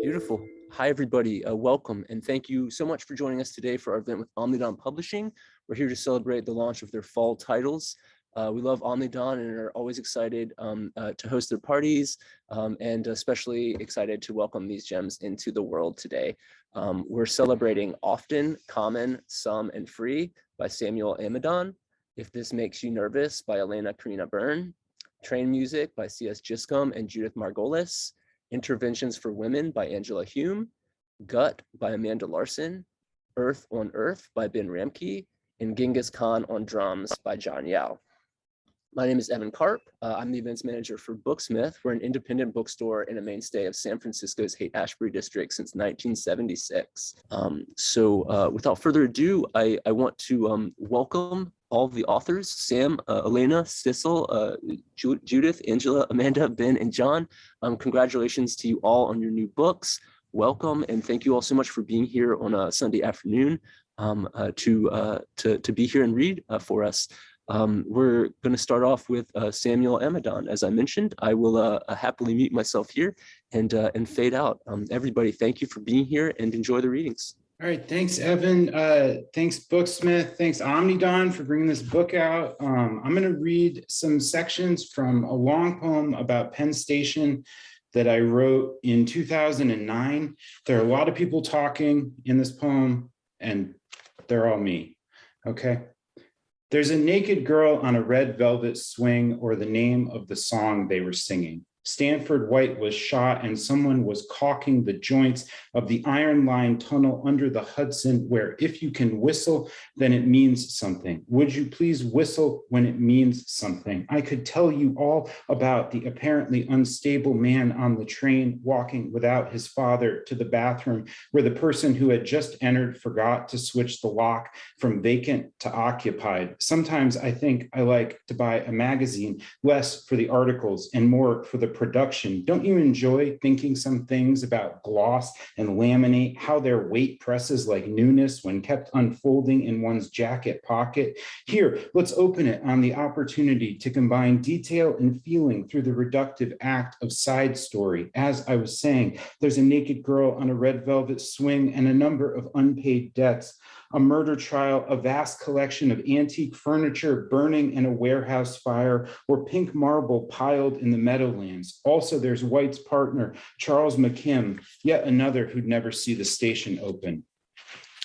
Beautiful. Hi, everybody. Welcome, and thank you so much for joining us today for our event with Omnidawn Publishing. We're here to celebrate the launch of their fall titles. We love Omnidawn and are always excited to host their parties, and especially excited to welcome these gems into the world today. We're celebrating Often, Common, Some, and Free by Samuel Amadon, If This Makes You Nervous by Elena Karina Byrne, Train Music by C.S. Giscombe and Judith Margolis, Interventions for Women by Angela Hume, Gut by Amanda Larson, Earth on Earth by Ben Ramke, and Genghis Khan on Drums by John Yao. My name is Evan Karp. I'm the events manager for Booksmith. We're an independent bookstore and a mainstay of San Francisco's Haight-Ashbury district since 1976. Without further ado, I want to welcome all of the authors: Sam, Elena, Sissel, Judith, Angela, Amanda, Ben, and John. Congratulations to you all on your new books. Welcome, and thank you all so much for being here on a Sunday afternoon to be here and read for us. We're going to start off with Samuel Amadon. As I mentioned, I will happily mute myself here and fade out. Everybody, thank you for being here and enjoy the readings. All right, thanks, Evan. Thanks, Booksmith. Thanks, Omnidawn, for bringing this book out. I'm going to read some sections from a long poem about Penn Station that I wrote in 2009. There are a lot of people talking in this poem, and they're all me, okay? There's a naked girl on a red velvet swing, or the name of the song they were singing. Stanford White was shot and someone was caulking the joints of the Iron Line tunnel under the Hudson, where if you can whistle, then it means something. Would you please whistle when it means something? I could tell you all about the apparently unstable man on the train walking without his father to the bathroom, where the person who had just entered forgot to switch the lock from vacant to occupied. Sometimes I think I like to buy a magazine, less for the articles and more for the production. Don't you enjoy thinking some things about gloss and laminate, how their weight presses like newness when kept unfolding in one's jacket pocket? Here, let's open it on the opportunity to combine detail and feeling through the reductive act of side story. As I was saying, there's a naked girl on a red velvet swing and a number of unpaid debts. A murder trial, a vast collection of antique furniture burning in a warehouse fire, or pink marble piled in the meadowlands. Also, there's White's partner, Charles McKim, yet another who'd never see the station open.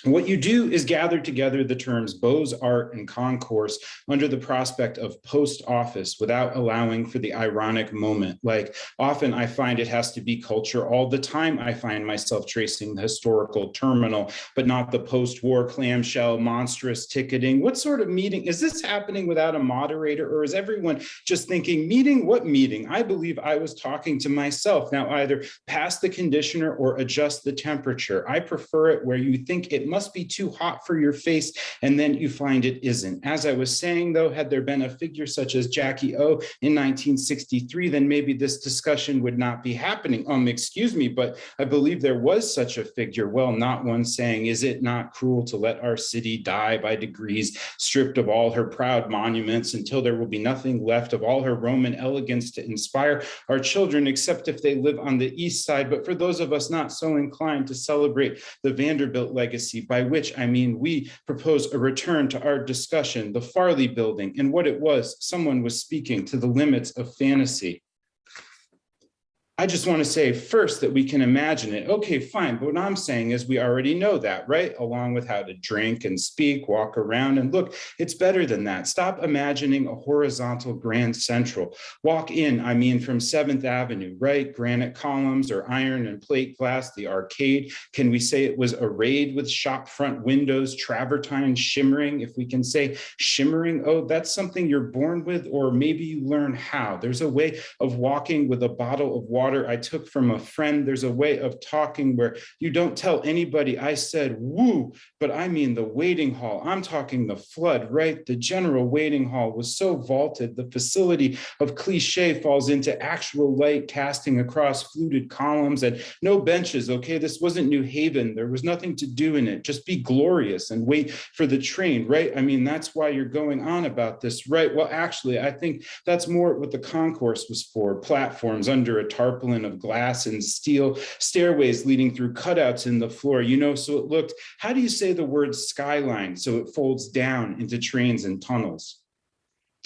What you do is gather together the terms Beaux-Art and concourse under the prospect of post office without allowing for the ironic moment. Like, often I find it has to be culture. All the time I find myself tracing the historical terminal, but not the post-war clamshell monstrous ticketing. What sort of meeting? Is this happening without a moderator, or is everyone just thinking, meeting? What meeting? I believe I was talking to myself. Now either pass the conditioner or adjust the temperature. I prefer it where you think it must be too hot for your face, and then you find it isn't. As I was saying, though, had there been a figure such as Jackie O in 1963, then maybe this discussion would not be happening. Excuse me, but I believe there was such a figure. Well, not one saying, is it not cruel to let our city die by degrees, stripped of all her proud monuments until there will be nothing left of all her Roman elegance to inspire our children, except if they live on the east side. But for those of us not so inclined to celebrate the Vanderbilt legacy, by which I mean we propose a return to our discussion, the Farley Building, and what it was, someone was speaking to the limits of fantasy. I just want to say first that we can imagine it. Okay, fine. But what I'm saying is we already know that, right? Along with how to drink and speak, walk around and look, it's better than that. Stop imagining a horizontal Grand Central. Walk in, I mean, from 7th Avenue, right? Granite columns or iron and plate glass, the arcade. Can we say it was arrayed with shop front windows, travertine shimmering? If we can say shimmering, oh, that's something you're born with, or maybe you learn how. There's a way of walking with a bottle of water I took from a friend. There's a way of talking where you don't tell anybody I said woo, but I mean the waiting hall. I'm talking the flood, right? The general waiting hall was so vaulted, the facility of cliche falls into actual light casting across fluted columns and no benches, okay? This wasn't New Haven. There was nothing to do in it. Just be glorious and wait for the train, right? I mean, that's why you're going on about this, right? Well, actually, I think that's more what the concourse was for, platforms under a tarpaulin tarpaulin of glass and steel, stairways leading through cutouts in the floor, so it looked, how do you say the word skyline so it folds down into trains and tunnels?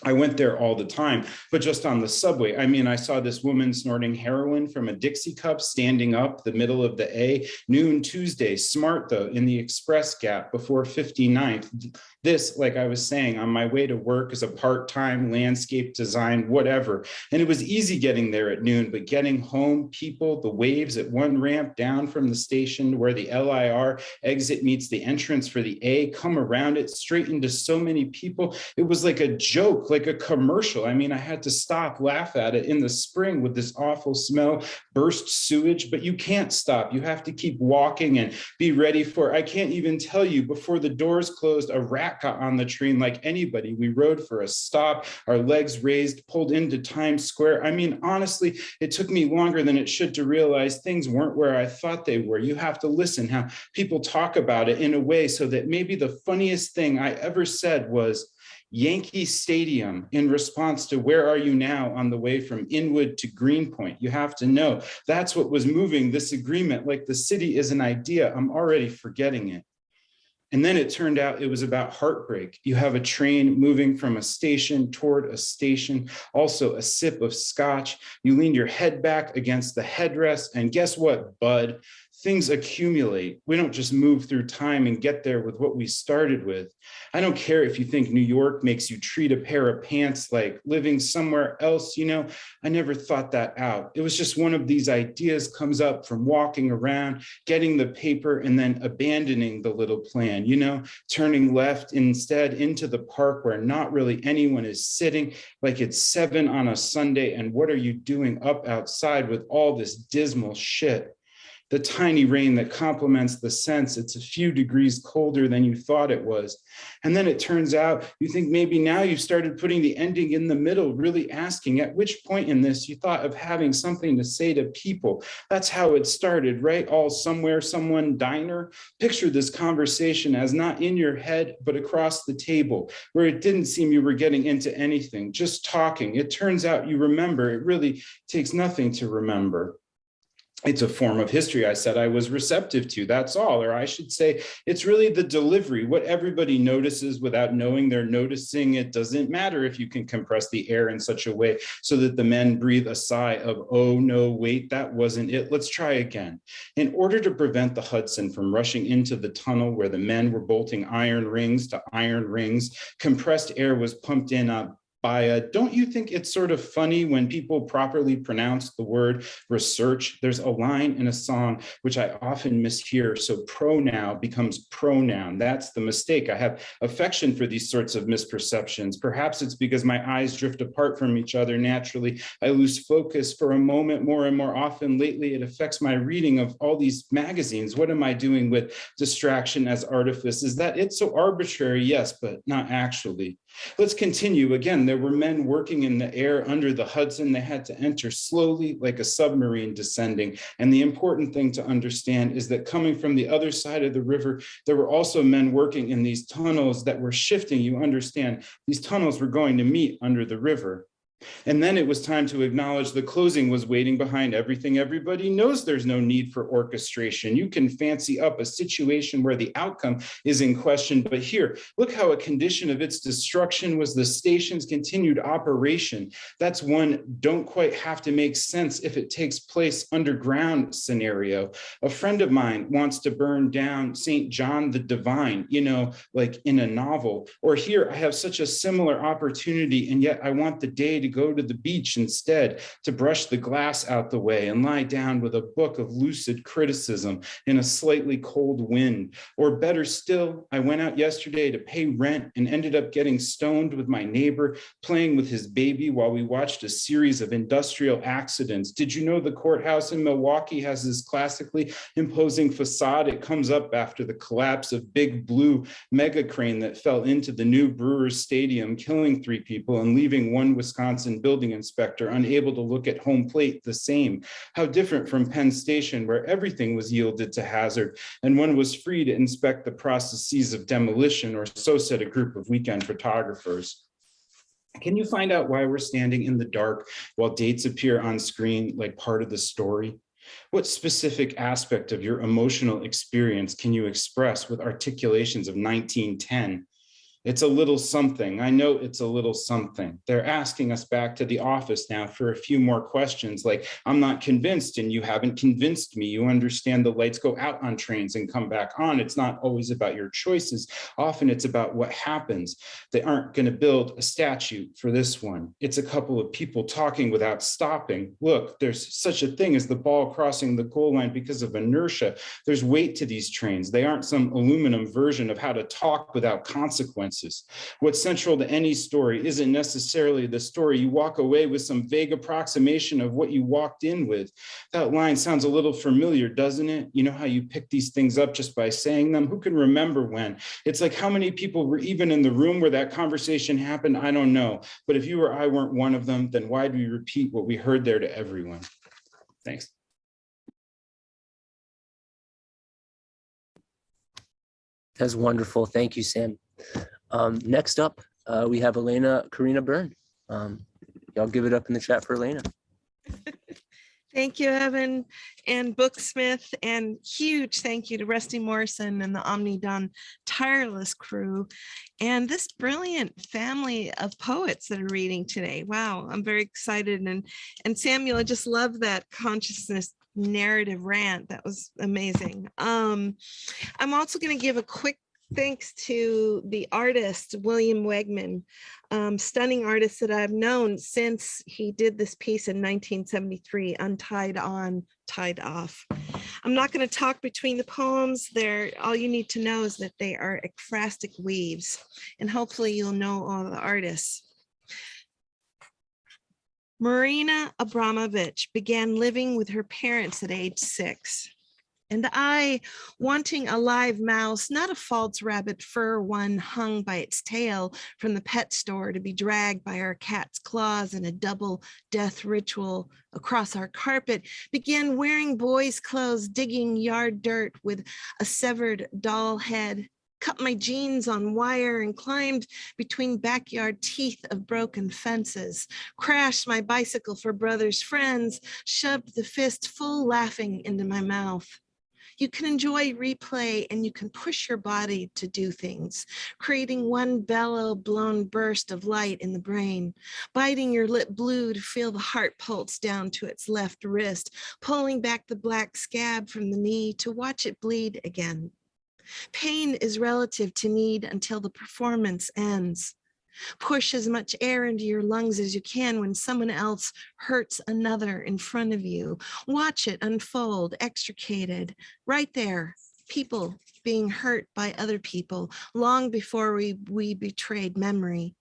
I went there all the time, but just on the subway. I mean, I saw this woman snorting heroin from a Dixie cup standing up the middle of the A, noon Tuesday, smart though, in the express gap before 59th. This, like I was saying, on my way to work as a part-time landscape design, whatever. And it was easy getting there at noon, but getting home, people, the waves at one ramp down from the station where the LIR exit meets the entrance for the A, come around it straight into so many people. It was like a joke, like a commercial. I mean, I had to stop, laugh at it in the spring with this awful smell, burst sewage, but you can't stop. You have to keep walking and be ready for, I can't even tell you, before the doors closed, a rat got on the train like anybody. We rode for a stop, our legs raised, pulled into Times Square. I mean, honestly, it took me longer than it should to realize things weren't where I thought they were. You have to listen how people talk about it in a way so that maybe the funniest thing I ever said was Yankee Stadium in response to where are you now on the way from Inwood to Greenpoint. You have to know that's what was moving this agreement. Like the city is an idea. I'm already forgetting it. And then it turned out it was about heartbreak. You have a train moving from a station toward a station, also a sip of scotch. You lean your head back against the headrest, and guess what, bud? Things accumulate. We don't just move through time and get there with what we started with. I don't care if you think New York makes you treat a pair of pants like living somewhere else, I never thought that out. It was just one of these ideas comes up from walking around, getting the paper, and then abandoning the little plan, turning left instead into the park where not really anyone is sitting, like it's 7 on a Sunday, and what are you doing up outside with all this dismal shit? The tiny rain that complements the sense it's a few degrees colder than you thought it was. And then it turns out you think maybe now you started putting the ending in the middle, really asking at which point in this you thought of having something to say to people. That's how it started, right? All somewhere, someone diner. Picture this conversation as not in your head, but across the table, where it didn't seem you were getting into anything, just talking. It turns out you remember. It really takes nothing to remember. It's a form of history I said I was receptive to, that's all. Or I should say, it's really the delivery, what everybody notices without knowing they're noticing. It doesn't matter if you can compress the air in such a way so that the men breathe a sigh of, oh no, wait, that wasn't it. Let's try again. In order to prevent the Hudson from rushing into the tunnel where the men were bolting iron rings to iron rings, compressed air was pumped in don't you think it's sort of funny when people properly pronounce the word research? There's a line in a song which I often mishear. So pronoun becomes pronoun. That's the mistake. I have affection for these sorts of misperceptions. Perhaps it's because my eyes drift apart from each other naturally. I lose focus for a moment more and more often. Lately, it affects my reading of all these magazines. What am I doing with distraction as artifice? Is that it's so arbitrary? Yes, but not actually. Let's continue. Again, there were men working in the air under the Hudson. They had to enter slowly like a submarine descending. And the important thing to understand is that coming from the other side of the river, there were also men working in these tunnels that were shifting. You understand, these tunnels were going to meet under the river. And then it was time to acknowledge the closing was waiting behind everything. Everybody knows there's no need for orchestration. You can fancy up a situation where the outcome is in question. But here, look how a condition of its destruction was the station's continued operation. That's one don't quite have to make sense if it takes place underground scenario. A friend of mine wants to burn down St. John the Divine, like in a novel. Or here, I have such a similar opportunity, and yet I want the day to go to the beach instead, to brush the glass out the way and lie down with a book of lucid criticism in a slightly cold wind. Or better still, I went out yesterday to pay rent and ended up getting stoned with my neighbor, playing with his baby while we watched a series of industrial accidents. Did you know the courthouse in Milwaukee has this classically imposing facade? It comes up after the collapse of Big Blue mega crane that fell into the new Brewers Stadium, killing 3 people and leaving one Wisconsin building inspector unable to look at home plate the same. How different from Penn Station, where everything was yielded to hazard and one was free to inspect the processes of demolition, or so said a group of weekend photographers. Can you find out why we're standing in the dark while dates appear on screen like part of the story? What specific aspect of your emotional experience can you express with articulations of 1910? It's a little something. I know it's a little something. They're asking us back to the office now for a few more questions like, I'm not convinced and you haven't convinced me. You understand the lights go out on trains and come back on. It's not always about your choices. Often it's about what happens. They aren't going to build a statue for this one. It's a couple of people talking without stopping. Look, there's such a thing as the ball crossing the goal line because of inertia. There's weight to these trains. They aren't some aluminum version of how to talk without consequences. What's central to any story isn't necessarily the story. You walk away with some vague approximation of what you walked in with. That line sounds a little familiar, doesn't it? You know how you pick these things up just by saying them? Who can remember when? It's like how many people were even in the room where that conversation happened? I don't know. But if you or I weren't one of them, then why do we repeat what we heard there to everyone? Thanks. That's wonderful. Thank you, Sam. Next up, we have Elena Karina Byrne. Y'all give it up in the chat for Elena. Thank you, Evan and Booksmith, and huge thank you to Rusty Morrison and the Omnidawn tireless crew and this brilliant family of poets that are reading today. Wow, I'm very excited. And Samuel, I just love that consciousness narrative rant. That was amazing. I'm also going to give a quick thanks to the artist, William Wegman, stunning artist that I've known since he did this piece in 1973, Untied On, Tied Off. I'm not going to talk between the poems. All you need to know is that they are ekphrastic weaves, and hopefully you'll know all the artists. Marina Abramovich began living with her parents at age 6. And I, wanting a live mouse, not a false rabbit fur one hung by its tail from the pet store to be dragged by our cat's claws in a double death ritual across our carpet, began wearing boys' clothes, digging yard dirt with a severed doll head, cut my jeans on wire and climbed between backyard teeth of broken fences, crashed my bicycle for brothers' friends, shoved the fist full laughing into my mouth. You can enjoy replay and you can push your body to do things, creating one bellow blown burst of light in the brain, biting your lip blue to feel the heart pulse down to its left wrist, pulling back the black scab from the knee to watch it bleed again. Pain is relative to need until the performance ends. Push as much air into your lungs as you can when someone else hurts another in front of you. Watch it unfold, extricated, right there. People being hurt by other people long before we betrayed memory.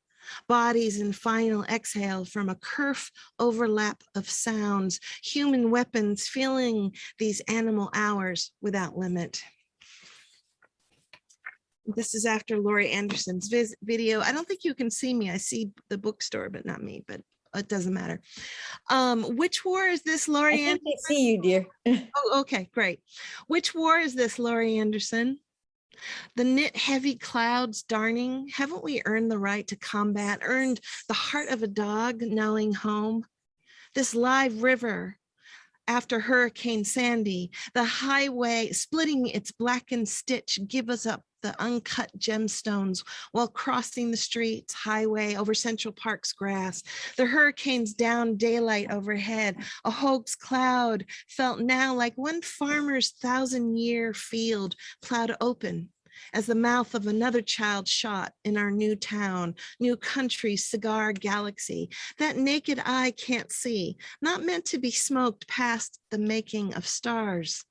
Bodies in final exhale from a kerf overlap of sounds. Human weapons filling these animal hours without limit. This is after Laurie Anderson's video. I don't think you can see me. I see the bookstore, but not me, but it doesn't matter. Which war is this, Laurie Anderson? I see you, dear. Oh, okay, great. Which war is this, Laurie Anderson? The knit heavy clouds darning, haven't we earned the right to combat, earned the heart of a dog knowing home? This live river, after Hurricane Sandy, the highway splitting its blackened stitch, give us up the uncut gemstones while crossing the streets, highway over Central Park's grass. The hurricane's down daylight overhead, a hoax cloud felt now like one farmer's 1,000-year field plowed open as the mouth of another child shot in our new town, new country, cigar galaxy that naked eye can't see, not meant to be smoked past the making of stars.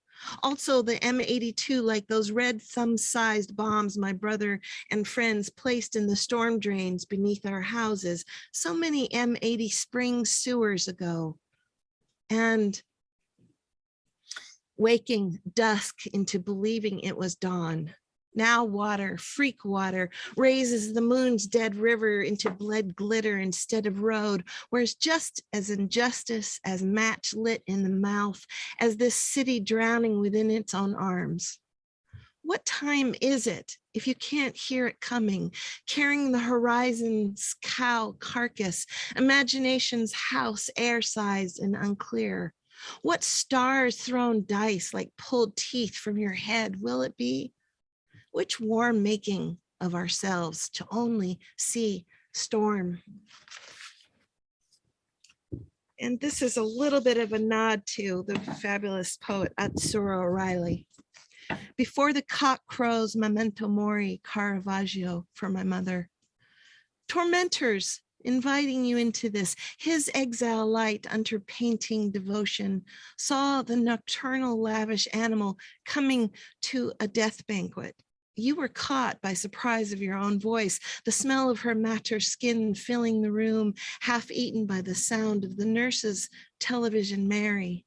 Also the M82, like those red thumb-sized bombs my brother and friends placed in the storm drains beneath our houses so many M80 spring sewers ago. And waking dusk into believing it was dawn. Now water, freak water, raises the moon's dead river into bled glitter instead of road, whereas just as injustice as match lit in the mouth, as this city drowning within its own arms. What time is it if you can't hear it coming, carrying the horizon's cow carcass, imagination's house air-sized and unclear. What stars thrown dice like pulled teeth from your head will it be? Which warm making of ourselves to only see storm? And this is a little bit of a nod to the fabulous poet Atsura O'Reilly. Before the cock crows, memento mori, Caravaggio for my mother. Tormentors inviting you into this, his exile light under painting devotion, saw the nocturnal lavish animal coming to a death banquet. You were caught by surprise of your own voice, the smell of her matter skin filling the room, half eaten by the sound of the nurse's television Mary.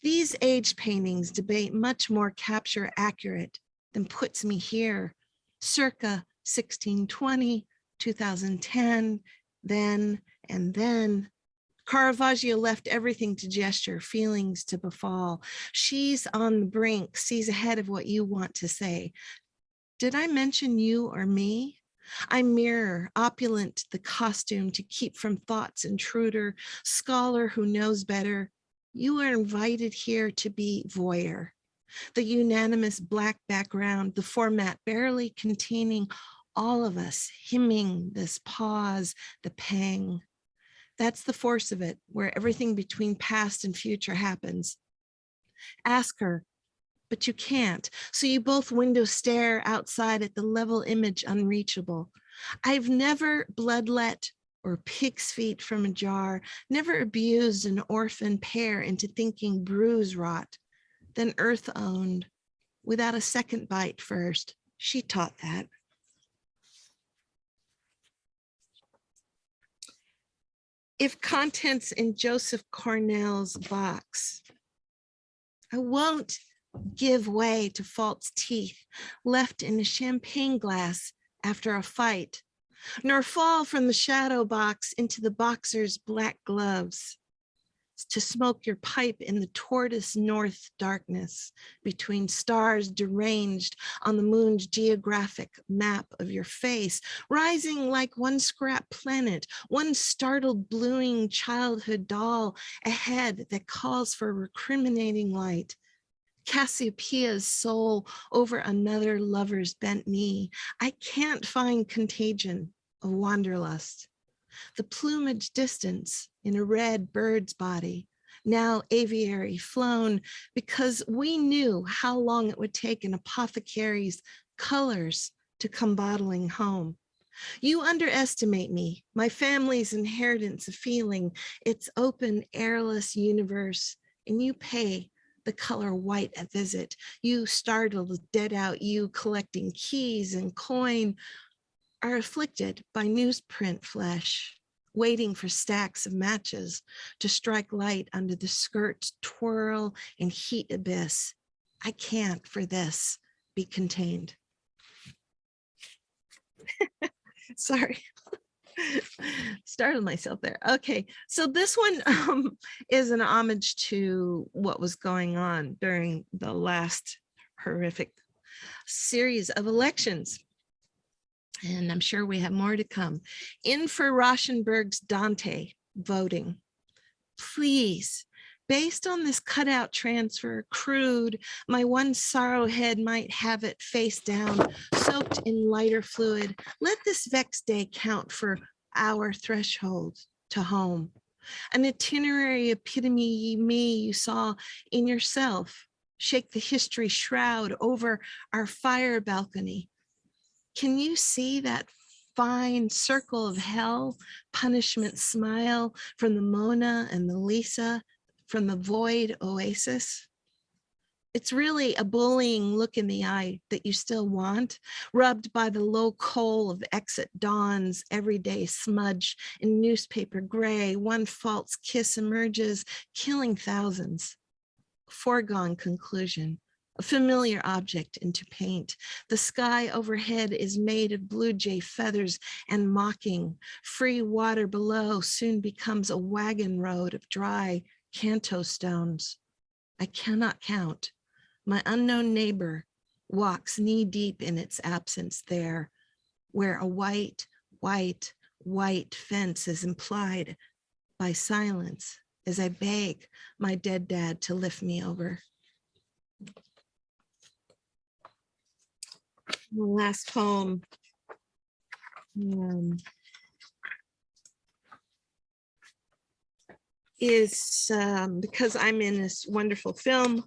These age paintings debate much more capture accurate than puts me here, circa 1620, 2010, then and then. Caravaggio left everything to gesture, feelings to befall. She's on the brink, sees ahead of what you want to say. Did I mention you or me? I mirror, opulent the costume to keep from thought's intruder, scholar who knows better. You are invited here to be voyeur. The unanimous Black background, the format barely containing all of us, hymning this pause, the pang. That's the force of it, where everything between past and future happens. Ask her, but you can't. So you both window stare outside at the level image unreachable. I've never bloodlet or pig's feet from a jar, never abused an orphan pair into thinking bruise rot, then earth owned, without a second bite first. She taught that. If contents in Joseph Cornell's box, I won't give way to false teeth left in a champagne glass after a fight, nor fall from the shadow box into the boxer's black gloves to smoke your pipe in the tortoise north darkness between stars deranged on the moon's geographic map of your face, rising like one scrap planet, one startled bluing childhood doll ahead that calls for recriminating light. Cassiopeia's soul over another lover's bent knee. I can't find contagion of wanderlust. The plumage distance in a red bird's body, now aviary flown, because we knew how long it would take an apothecary's colors to come bottling home. You underestimate me, my family's inheritance of feeling, its open, airless universe, and you pay the color white a visit. You startled, dead out you collecting keys and coin, are afflicted by newsprint flesh, waiting for stacks of matches to strike light under the skirt's twirl and heat abyss. I can't for this be contained. Sorry. Startled myself there. Okay, so this one is an homage to what was going on during the last horrific series of elections. And I'm sure we have more to come. In for Rauschenberg's Dante voting. Please, based on this cutout transfer, crude, my one sorrow head might have it face down, soaked in lighter fluid. Let this vexed day count for our threshold to home. An itinerary epitome me you saw in yourself. Shake the history shroud over our fire balcony. Can you see that fine circle of hell, punishment smile from the Mona and the Lisa, from the void oasis? It's really a bullying look in the eye that you still want, rubbed by the low coal of exit dawn's everyday smudge in newspaper gray. One false kiss emerges, killing thousands. Foregone conclusion. A familiar object into paint. The sky overhead is made of blue jay feathers and mocking. Free water below soon becomes a wagon road of dry canto stones. I cannot count. My unknown neighbor walks knee deep in its absence there, where a white, white, white fence is implied by silence as I beg my dead dad to lift me over. The last poem is because I'm in this wonderful film.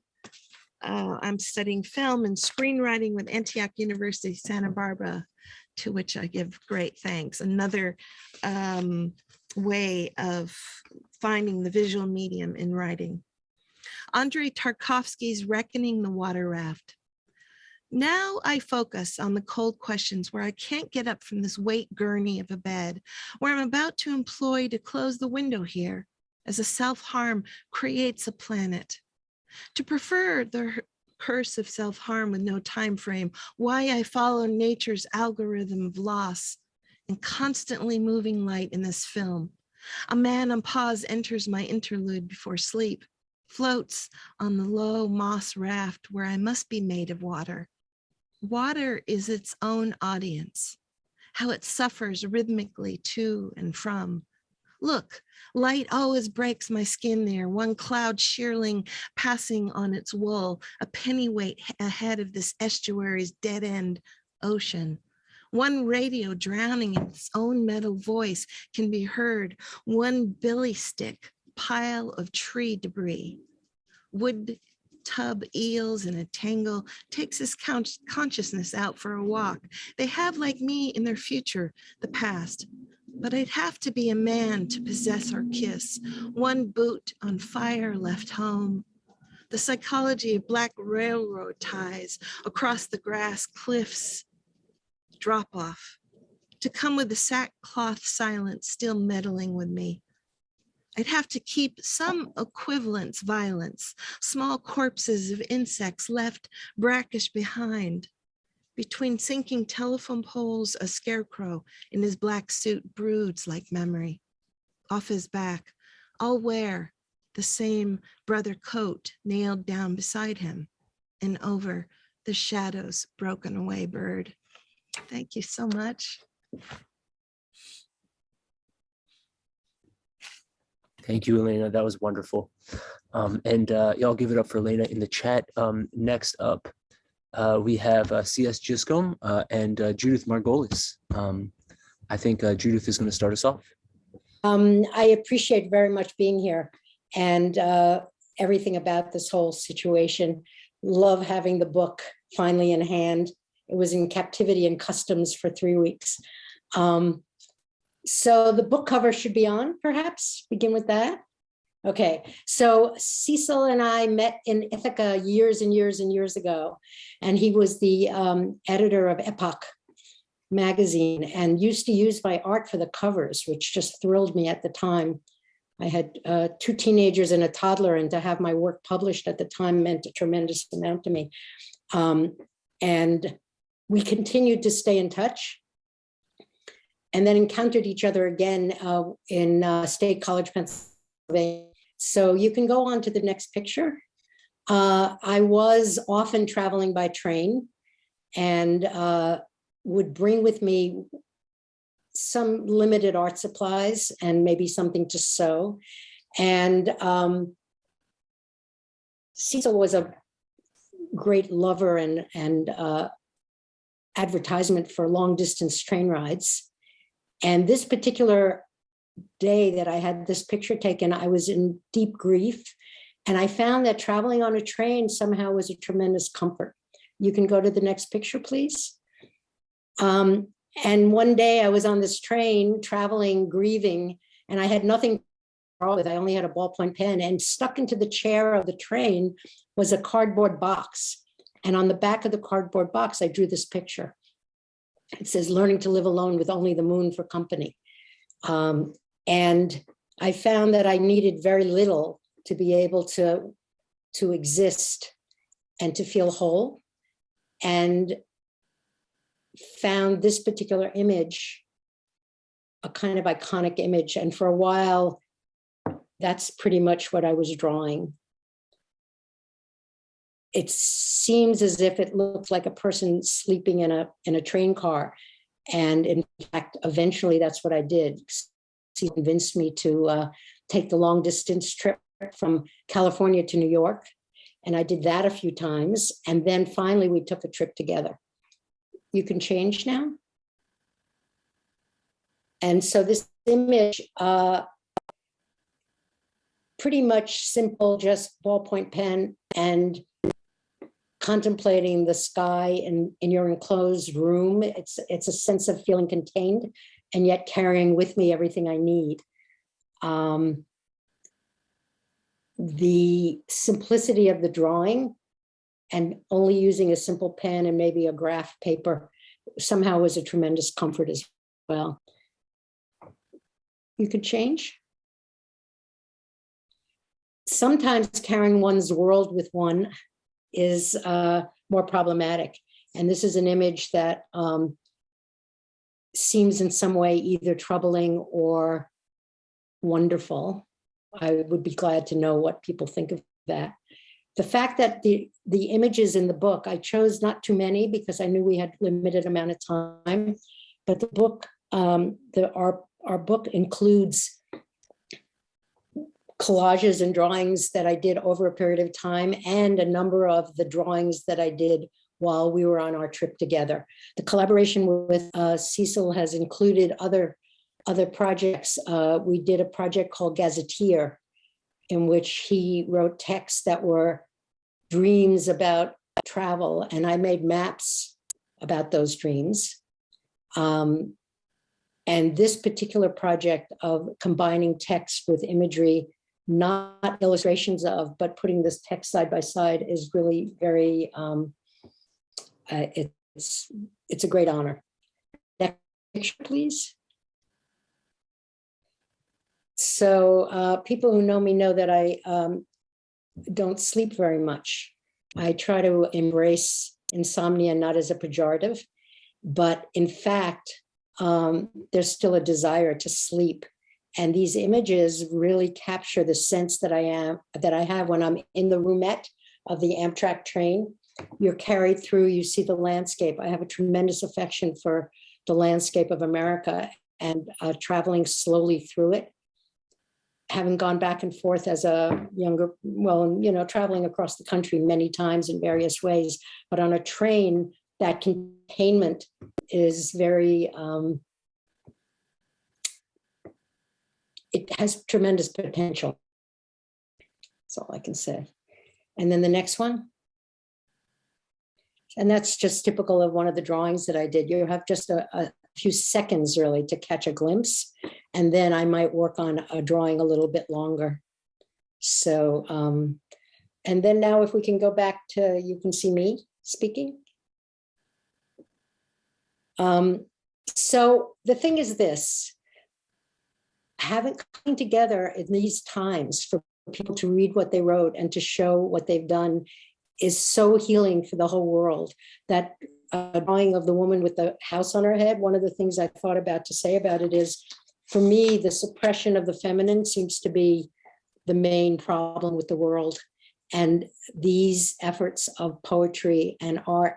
I'm studying film and screenwriting with Antioch University, Santa Barbara, to which I give great thanks. Another way of finding the visual medium in writing. Andrei Tarkovsky's Reckoning the Water Raft. Now I focus on the cold questions where I can't get up from this weight gurney of a bed, where I'm about to employ to close the window here as a self-harm creates a planet. To prefer the curse of self-harm with no time frame, why I follow nature's algorithm of loss and constantly moving light in this film. A man on pause enters my interlude before sleep, floats on the low moss raft where I must be made of water. Water is its own audience, how it suffers rhythmically to and from. Look, light always breaks my skin there, one cloud shearling passing on its wool, a pennyweight ahead of this estuary's dead-end ocean. One radio drowning in its own metal voice can be heard, one billy stick pile of tree debris. Wood tub eels in a tangle takes his consciousness out for a walk. They have, like me in their future, the past. But I'd have to be a man to possess our kiss. One boot on fire left home. The psychology of black railroad ties across the grass cliffs, drop off. To come with the sackcloth silence still meddling with me. I'd have to keep some equivalence violence, small corpses of insects left brackish behind. Between sinking telephone poles, a scarecrow in his black suit broods like memory. Off his back, I'll wear the same brother coat nailed down beside him, and over the shadow's broken away bird. Thank you so much. Thank you, Elena. That was wonderful. Y'all give it up for Elena in the chat. Next up, we have C.S. Giscombe and Judith Margolis. I think Judith is going to start us off. I appreciate very much being here and everything about this whole situation. Love having the book finally in hand. It was in captivity and customs for 3 weeks. So the book cover should be on, perhaps, begin with that. Okay, so Cecil and I met in Ithaca years and years and years ago, and he was the editor of Epoch magazine and used to use my art for the covers, which just thrilled me at the time. I had 2 teenagers and a toddler, and to have my work published at the time meant a tremendous amount to me. And we continued to stay in touch, and then encountered each other again in State College, Pennsylvania. So you can go on to the next picture. I was often traveling by train and would bring with me some limited art supplies and maybe something to sew. And Cecil was a great lover and advertisement for long distance train rides. And this particular day that I had this picture taken, I was in deep grief. And I found that traveling on a train somehow was a tremendous comfort. You can go to the next picture, please. And one day I was on this train traveling, grieving, and I had nothing to draw with. I only had a ballpoint pen, and stuck into the chair of the train was a cardboard box. And on the back of the cardboard box, I drew this picture. It says, "Learning to live alone with only the moon for company." And I found that I needed very little to be able to exist and to feel whole, and found this particular image a kind of iconic image. And for a while, that's pretty much what I was drawing. it seems as if it looks like a person sleeping in a train car. And in fact, eventually that's what I did. He convinced me to take the long distance trip from California to New York. And I did that a few times. And then finally we took a trip together. You can change now. And so this image, pretty much simple, just ballpoint pen and contemplating the sky in your enclosed room. It's a sense of feeling contained and yet carrying with me everything I need. The simplicity of the drawing and only using a simple pen and maybe a graph paper somehow was a tremendous comfort as well. You could change. Sometimes carrying one's world with one is more problematic. And this is an image that seems in some way either troubling or wonderful. I would be glad to know what people think of that. The fact that the images in the book, I chose not too many because I knew we had limited amount of time, but the book, our book includes collages and drawings that I did over a period of time and a number of the drawings that I did while we were on our trip together. The collaboration with Cecil has included other projects. We did a project called Gazetteer, in which he wrote texts that were dreams about travel, and I made maps about those dreams. And this particular project of combining text with imagery, not illustrations of, but putting this text side by side is really very, it's a great honor. Next picture, please. So people who know me know that I don't sleep very much. I try to embrace insomnia not as a pejorative, but in fact, there's still a desire to sleep. And these images really capture the sense that I have when I'm in the roomette of the Amtrak train. You're carried through, you see the landscape. I have a tremendous affection for the landscape of America and traveling slowly through it. Having gone back and forth as a younger, well, you know, traveling across the country many times in various ways, but on a train, that containment is very, it has tremendous potential. That's all I can say. And then the next one. And that's just typical of one of the drawings that I did. You have just a few seconds really to catch a glimpse, and then I might work on a drawing a little bit longer. So, and then now if we can go back to, you can see me speaking. So the thing is this, having come together in these times for people to read what they wrote and to show what they've done is so healing for the whole world. That drawing of the woman with the house on her head, one of the things I thought about to say about it is, for me, the suppression of the feminine seems to be the main problem with the world. And these efforts of poetry and art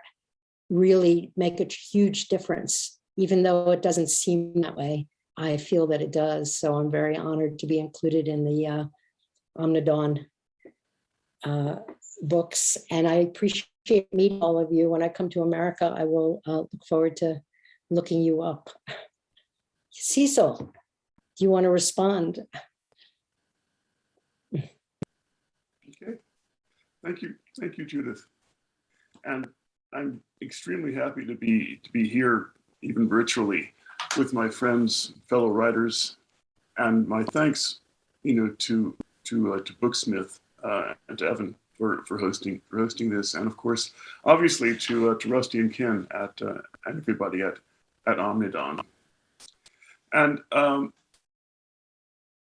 really make a huge difference, even though it doesn't seem that way. I feel that it does. So I'm very honored to be included in the Omnidawn books. And I appreciate meeting all of you. When I come to America, I will look forward to looking you up. Cecil, do you want to respond? Okay, thank you, Judith. And I'm extremely happy to be here, even virtually, with my friends, fellow writers, and my thanks, to Booksmith and to Evan for hosting this, and of course, obviously to Rusty and Ken and everybody at Omnidawn. And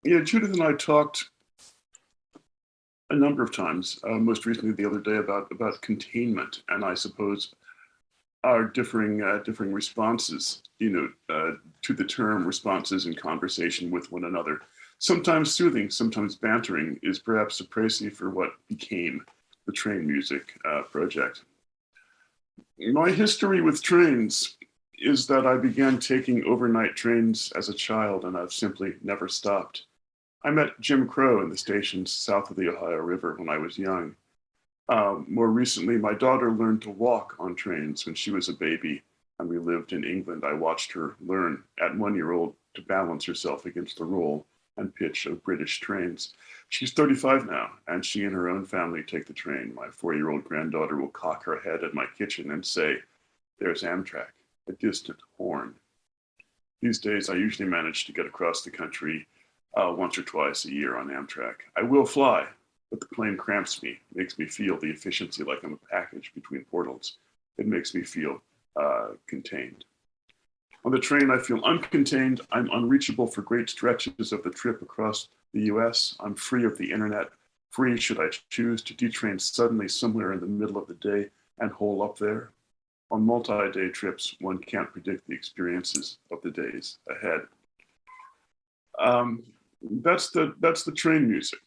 Judith and I talked a number of times, most recently the other day, about containment, and I suppose our differing responses, to the term, responses in conversation with one another. Sometimes soothing, sometimes bantering is perhaps a précis for what became the train music project. My history with trains is that I began taking overnight trains as a child, and I've simply never stopped. I met Jim Crow in the stations south of the Ohio River when I was young. More recently, my daughter learned to walk on trains when she was a baby, and we lived in England. I watched her learn at 1-year-old to balance herself against the roll and pitch of British trains. She's 35 now, and she and her own family take the train. My 4-year-old granddaughter will cock her head at my kitchen and say, "There's Amtrak," a distant horn. These days, I usually manage to get across the country once or twice a year on Amtrak. I will fly, but the plane cramps me, makes me feel the efficiency like I'm a package between portals. It makes me feel contained. On the train, I feel uncontained. I'm unreachable for great stretches of the trip across the US. I'm free of the internet, free should I choose to detrain suddenly somewhere in the middle of the day and hole up there. On multi-day trips, one can't predict the experiences of the days ahead. That's the train music.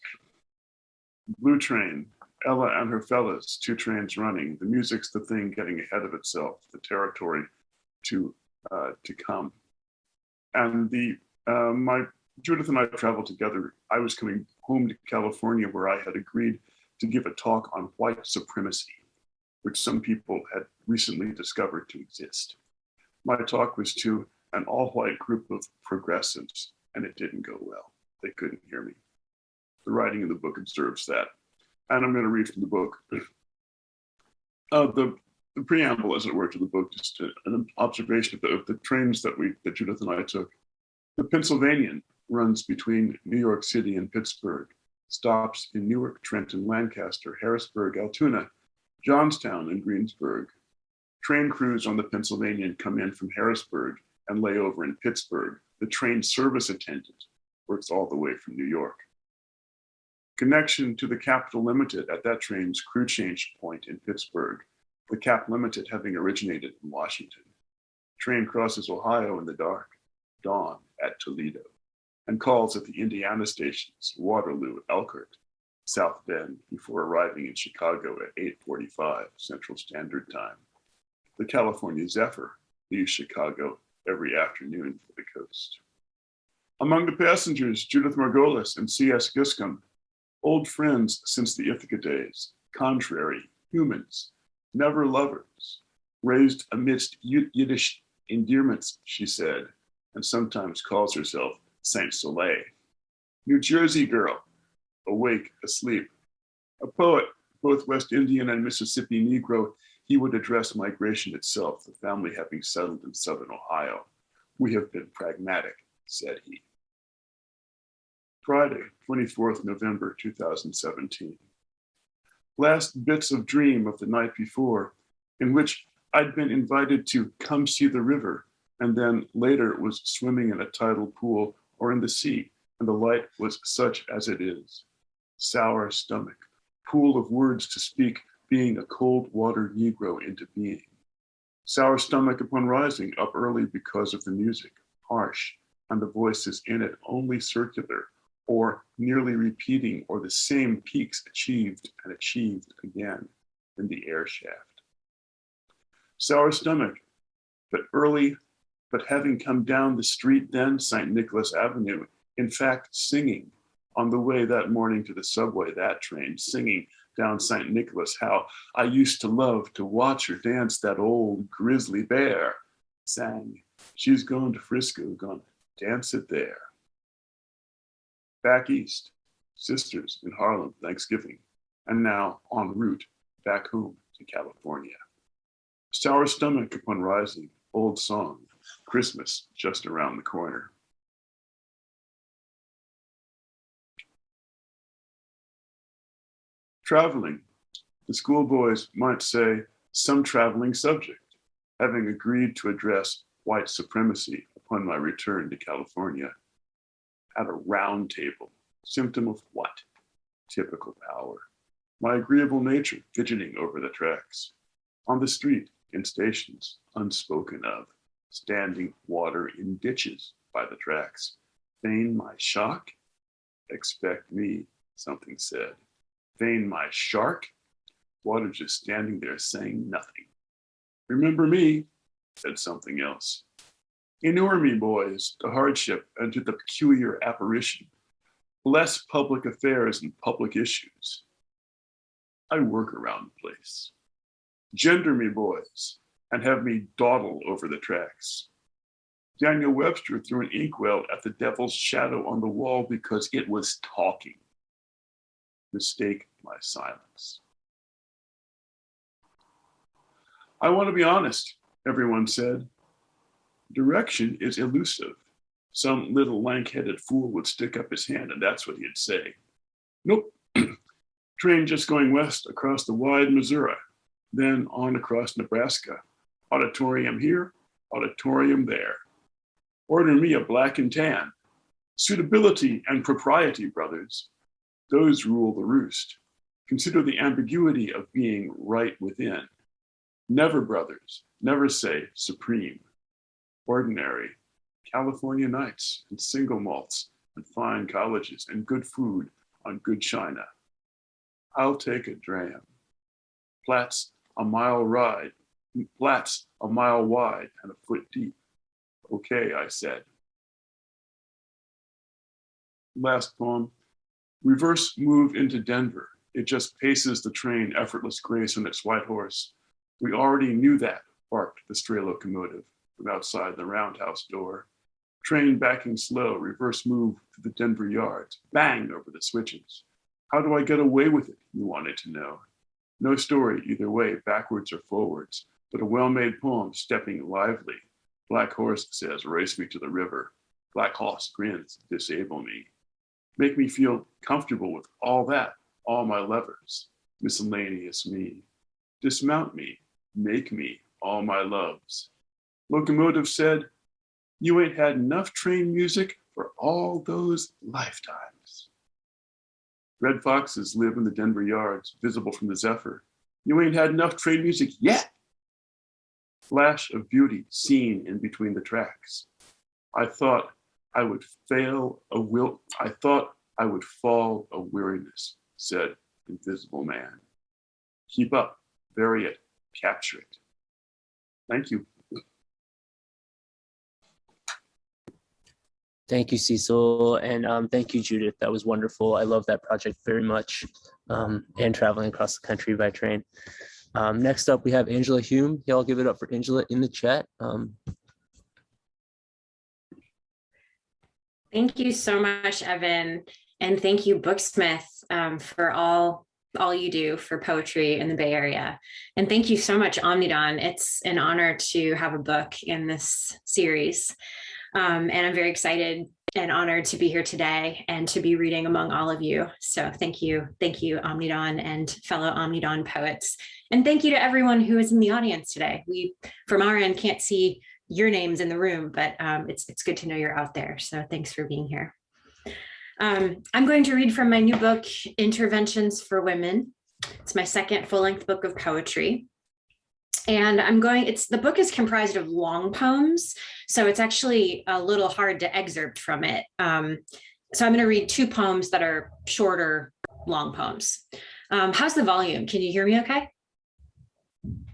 Blue Train, Ella and her fellas, 2 trains running. The music's the thing getting ahead of itself, the territory to come. And Judith and I traveled together. I was coming home to California where I had agreed to give a talk on white supremacy, which some people had recently discovered to exist. My talk was to an all-white group of progressives, and it didn't go well. They couldn't hear me. The writing in the book observes that. And I'm going to read from the book. The preamble, as it were, to the book, just an observation of the trains that Judith and I took. The Pennsylvanian runs between New York City and Pittsburgh, stops in Newark, Trenton, Lancaster, Harrisburg, Altoona, Johnstown, and Greensburg. Train crews on the Pennsylvanian come in from Harrisburg and lay over in Pittsburgh. The train service attendant works all the way from New York. Connection to the Capital Limited at that train's crew change point in Pittsburgh, the Cap Limited having originated in Washington. Train crosses Ohio in the dark, dawn at Toledo, and calls at the Indiana stations, Waterloo, Elkhart, South Bend, before arriving in Chicago at 8:45 Central Standard Time. The California Zephyr leaves Chicago every afternoon for the coast. Among the passengers, Judith Margolis and C.S. Giscombe, old friends since the Ithaca days, contrary, humans, never lovers, raised amidst Yiddish endearments, she said, and sometimes calls herself Saint Soleil. New Jersey girl, awake, asleep. A poet, both West Indian and Mississippi Negro, he would address migration itself, the family having settled in Southern Ohio. "We have been pragmatic," said he. Friday, 24th November, 2017. Last bits of dream of the night before, in which I'd been invited to come see the river, and then later was swimming in a tidal pool or in the sea, and the light was such as it is. Sour stomach, pool of words to speak, being a cold water Negro into being. Sour stomach upon rising, up early because of the music, harsh, and the voices in it only circular, or nearly repeating, or the same peaks achieved and achieved again in the air shaft. Sour stomach, but early, but having come down the street then, St. Nicholas Avenue, in fact, singing on the way that morning to the subway, that train, singing down St. Nicholas, how I used to love to watch her dance that old grizzly bear. Sang, she's going to Frisco, gonna dance it there. Back east, sisters in Harlem, Thanksgiving, and now en route back home to California. Sour stomach upon rising, old song, Christmas just around the corner. Traveling, the schoolboys might say some traveling subject, having agreed to address white supremacy upon my return to California. At a round table, symptom of what? Typical power. My agreeable nature fidgeting over the tracks. On the street, in stations, unspoken of, standing water in ditches by the tracks. Feign my shock? Expect me, something said. Feign my shark? Water just standing there saying nothing. Remember me, said something else. Inure me, boys, to hardship and to the peculiar apparition. Bless public affairs and public issues. I work around the place. Gender me, boys, and have me dawdle over the tracks. Daniel Webster threw an inkwell at the devil's shadow on the wall because it was talking. Mistake my silence. I want to be honest, everyone said. Direction is elusive. Some little lank-headed fool would stick up his hand and that's what he'd say. Nope. Train just going west across the wide Missouri, then on across Nebraska. Auditorium here, auditorium there. Order me a black and tan. Suitability and propriety, brothers. Those rule the roost. Consider the ambiguity of being right within. Never, brothers, never say supreme. Ordinary, California nights and single malts and fine colleges and good food on good china. I'll take a dram. Flats a mile wide and a foot deep. Okay, I said. Last poem. Reverse move into Denver. It just paces the train, effortless grace on its white horse. We already knew that, barked the stray locomotive from outside the roundhouse door. Train backing slow, reverse move to the Denver yards, bang over the switches. How do I get away with it, you wanted to know. No story either way, backwards or forwards, but a well-made poem stepping lively. Black horse says, race me to the river. Black horse grins, disable me. Make me feel comfortable with all that, all my levers, miscellaneous me. Dismount me, make me all my loves. Locomotive said, you ain't had enough train music for all those lifetimes. Red foxes live in the Denver yards, visible from the Zephyr. You ain't had enough train music yet. Flash of beauty seen in between the tracks. I thought I would fall a weariness, said invisible man. Keep up, vary it, capture it. Thank you. Thank you, Cecil, and thank you, Judith. That was wonderful. I love that project very much, and traveling across the country by train. Next up, we have Angela Hume. Y'all give it up for Angela in the chat. Thank you so much, Evan, and thank you, Booksmith, for all you do for poetry in the Bay Area. And thank you so much, Omnidawn. It's an honor to have a book in this series. And I'm very excited and honored to be here today and to be reading among all of you. So thank you, Omnidawn and fellow Omnidawn poets. And thank you to everyone who is in the audience today. We, from our end, can't see your names in the room, but it's good to know you're out there. So thanks for being here. I'm going to read from my new book, Interventions for Women. It's my second full-length book of poetry. And the book is comprised of long poems, so it's actually a little hard to excerpt from it. So I'm going to read two poems that are shorter, long poems. How's the volume? Can you hear me okay?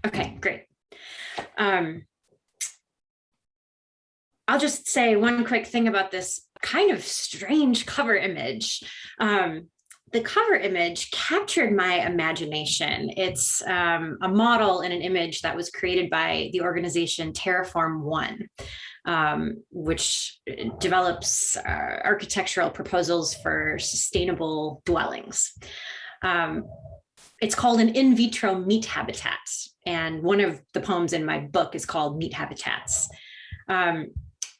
Okay, great. I'll just say one quick thing about this kind of strange cover image. The cover image captured my imagination. It's a model and an image that was created by the organization Terraform One, which develops architectural proposals for sustainable dwellings. It's called an in vitro meat habitat, and one of the poems in my book is called Meat Habitats.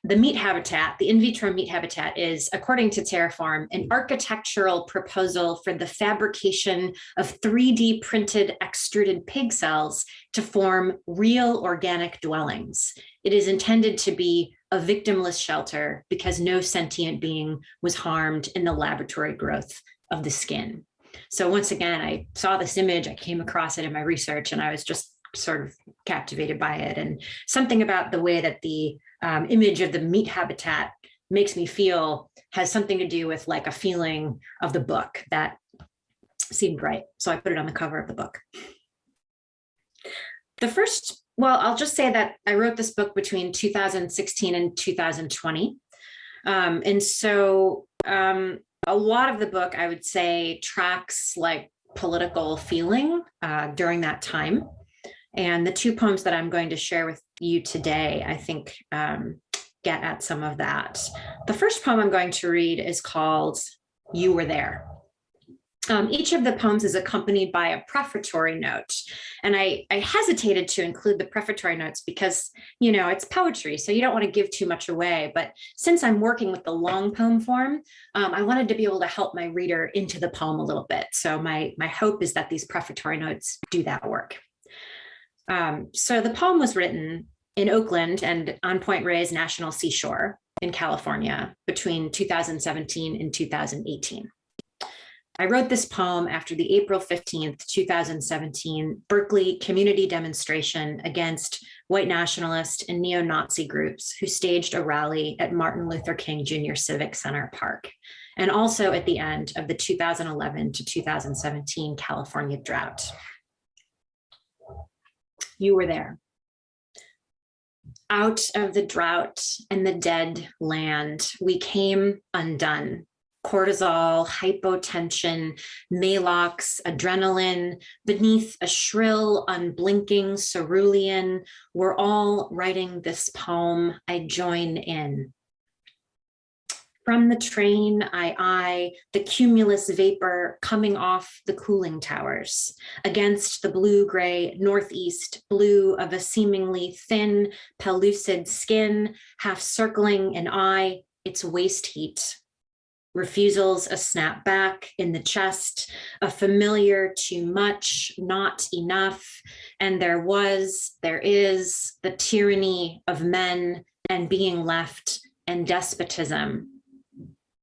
The meat habitat, the in vitro meat habitat, is, according to Terraform, an architectural proposal for the fabrication of 3D printed extruded pig cells to form real organic dwellings. It is intended to be a victimless shelter because no sentient being was harmed in the laboratory growth of the skin. So once again, I saw this image, I came across it in my research, and I was just sort of captivated by it. And something about the way that the image of the meat habitat makes me feel has something to do with like a feeling of the book that seemed right. So I put it on the cover of the book. The first, well, I'll just say that I wrote this book between 2016 and 2020. And so a lot of the book, I would say, tracks like political feeling during that time. And the two poems that I'm going to share with you today, I think, get at some of that. The first poem I'm going to read is called You Were There. Each of the poems is accompanied by a prefatory note. And I hesitated to include the prefatory notes because, you know, it's poetry, so you don't want to give too much away. But since I'm working with the long poem form, I wanted to be able to help my reader into the poem a little bit. So my hope is that these prefatory notes do that work. So the poem was written in Oakland and on Point Reyes National Seashore in California between 2017 and 2018. I wrote this poem after the April 15th, 2017 Berkeley community demonstration against white nationalist and neo-Nazi groups who staged a rally at Martin Luther King Jr. Civic Center Park, and also at the end of the 2011 to 2017 California drought. You were there. Out of the drought and the dead land, we came undone. Cortisol, hypotension, Maalox, adrenaline, beneath a shrill, unblinking cerulean, we're all writing this poem, I join in. From the train, I eye the cumulus vapor coming off the cooling towers against the blue-gray northeast blue of a seemingly thin, pellucid skin, half circling an eye, its waist heat. Refusals a snap back in the chest, a familiar too much, not enough, and there is the tyranny of men and being left and despotism.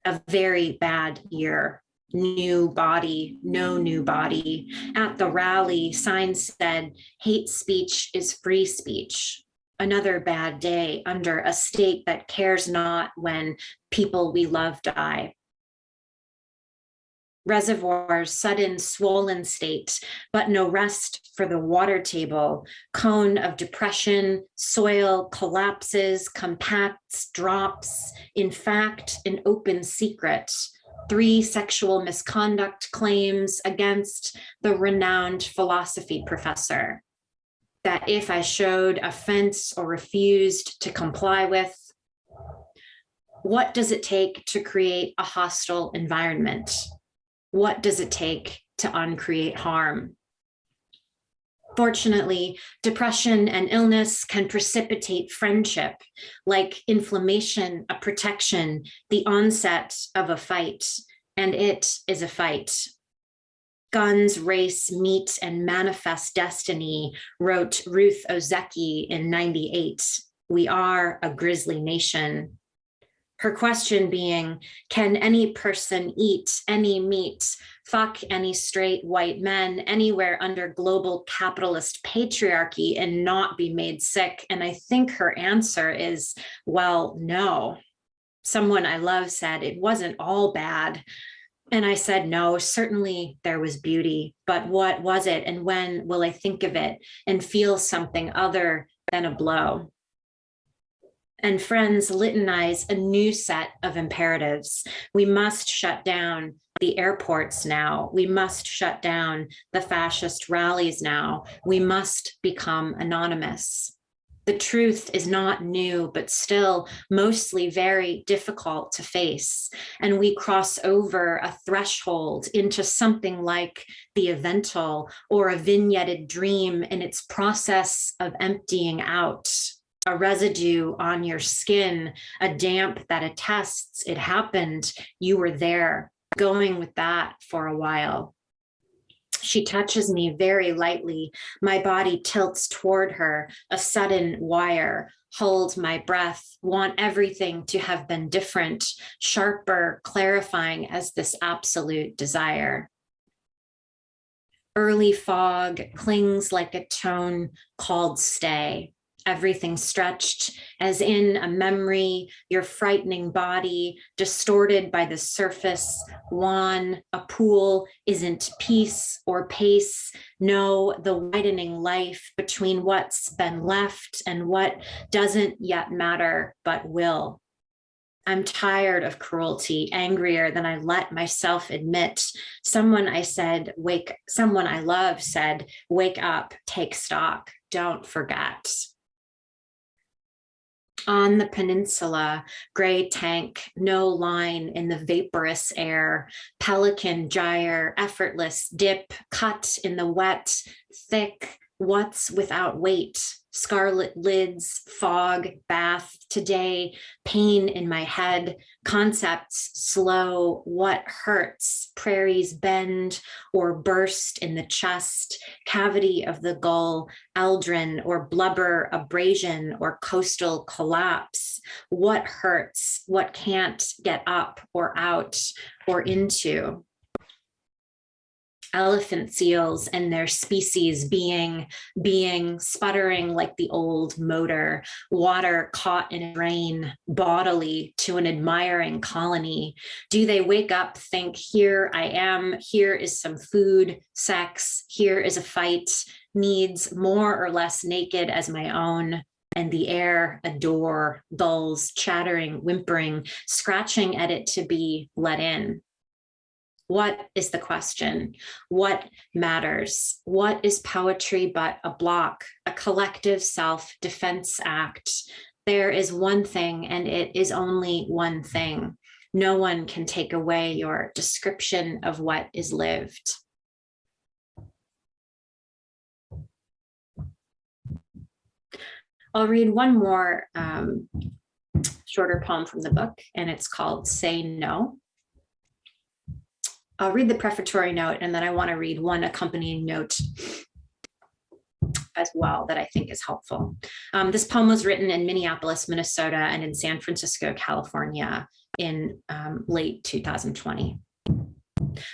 A very bad year. New body, no new body. At the rally, signs said, hate speech is free speech. Another bad day under a state that cares not when people we love die. Reservoirs, sudden swollen state, but no rest for the water table. Cone of depression, soil collapses, compacts, drops. In fact, an open secret. 3 sexual misconduct claims against the renowned philosophy professor. That if I showed offense or refused to comply with, what does it take to create a hostile environment? What does it take to uncreate harm? Fortunately, depression and illness can precipitate friendship, like inflammation, a protection, the onset of a fight, and it is a fight. Guns, race, meet, and manifest destiny, wrote Ruth Ozeki in '98. We are a grisly nation. Her question being, can any person eat any meat, fuck any straight white men anywhere under global capitalist patriarchy and not be made sick? And I think her answer is, well, no. Someone I love said it wasn't all bad. And I said, no, certainly there was beauty, but what was it? And when will I think of it and feel something other than a blow? And friends litanize a new set of imperatives. We must shut down the airports now. We must shut down the fascist rallies now. We must become anonymous. The truth is not new, but still mostly very difficult to face. And we cross over a threshold into something like the evental or a vignetted dream in its process of emptying out. A residue on your skin, a damp that attests it happened, you were there, going with that for a while. She touches me very lightly. My body tilts toward her, a sudden wire. Hold my breath, want everything to have been different, sharper, clarifying as this absolute desire. Early fog clings like a tone called stay. everything stretched as in a memory, your frightening body distorted by the surface, wan, a pool isn't peace or pace. No, the widening life between what's been left and what doesn't yet matter, but will. I'm tired of cruelty, angrier than I let myself admit. Someone I love said, wake up, take stock, don't forget. On the peninsula, gray tank, no line in the vaporous air, pelican gyre, effortless dip, cut in the wet, thick, what's without weight, scarlet lids, fog, bath, today, pain in my head, concepts slow, what hurts, prairies bend or burst in the chest, cavity of the gull, aldrin or blubber, abrasion or coastal collapse, what hurts, what can't get up or out or into. Elephant seals and their species being sputtering like the old motor, water caught in rain, bodily to an admiring colony. Do they wake up, think, here I am, here is some food, sex, here is a fight, needs more or less naked as my own, and the air a door, gulls chattering, whimpering, scratching at it to be let in. What is the question? What matters? What is poetry but a block, a collective self-defense act? There is one thing, and it is only one thing. No one can take away your description of what is lived. I'll read one more shorter poem from the book, and it's called Say No. I'll read the prefatory note, and then I want to read one accompanying note as well that I think is helpful. This poem was written in Minneapolis, Minnesota, and in San Francisco, California in late 2020.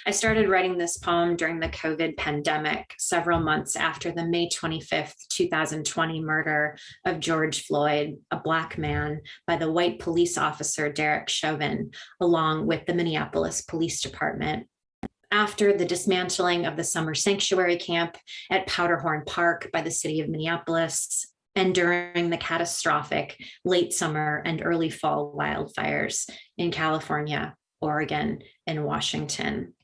I started writing this poem during the COVID pandemic, several months after the May 25th, 2020 murder of George Floyd, a Black man, by the white police officer Derek Chauvin, along with the Minneapolis Police Department. After the dismantling of the summer sanctuary camp at Powderhorn Park by the city of Minneapolis, and during the catastrophic late summer and early fall wildfires in California, Oregon, and Washington.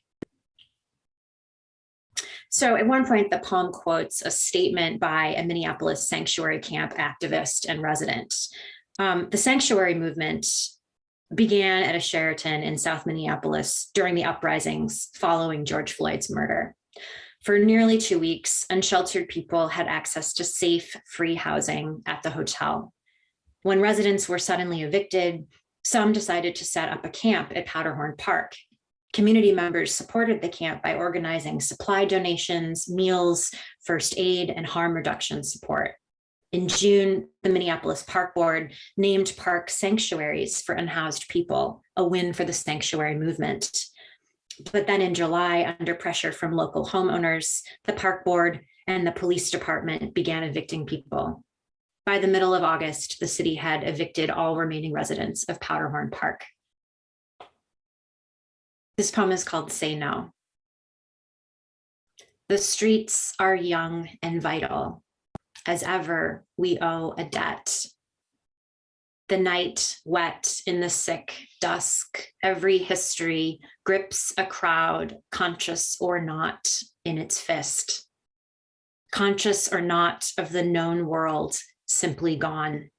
So at one point, the poem quotes a statement by a Minneapolis sanctuary camp activist and resident. The sanctuary movement began at a Sheraton in South Minneapolis during the uprisings following George Floyd's murder. For nearly 2 weeks, unsheltered people had access to safe, free housing at the hotel. When residents were suddenly evicted, some decided to set up a camp at Powderhorn Park. Community members supported the camp by organizing supply donations, meals, first aid, and harm reduction support. In June, the Minneapolis Park Board named park sanctuaries for unhoused people, a win for the sanctuary movement. But then in July, under pressure from local homeowners, the Park Board and the police department began evicting people. By the middle of August, the city had evicted all remaining residents of Powderhorn Park. This poem is called Say No. The streets are young and vital. As ever, we owe a debt. The night, wet in the sick dusk, every history grips a crowd, conscious or not, in its fist. Conscious or not of the known world, simply gone.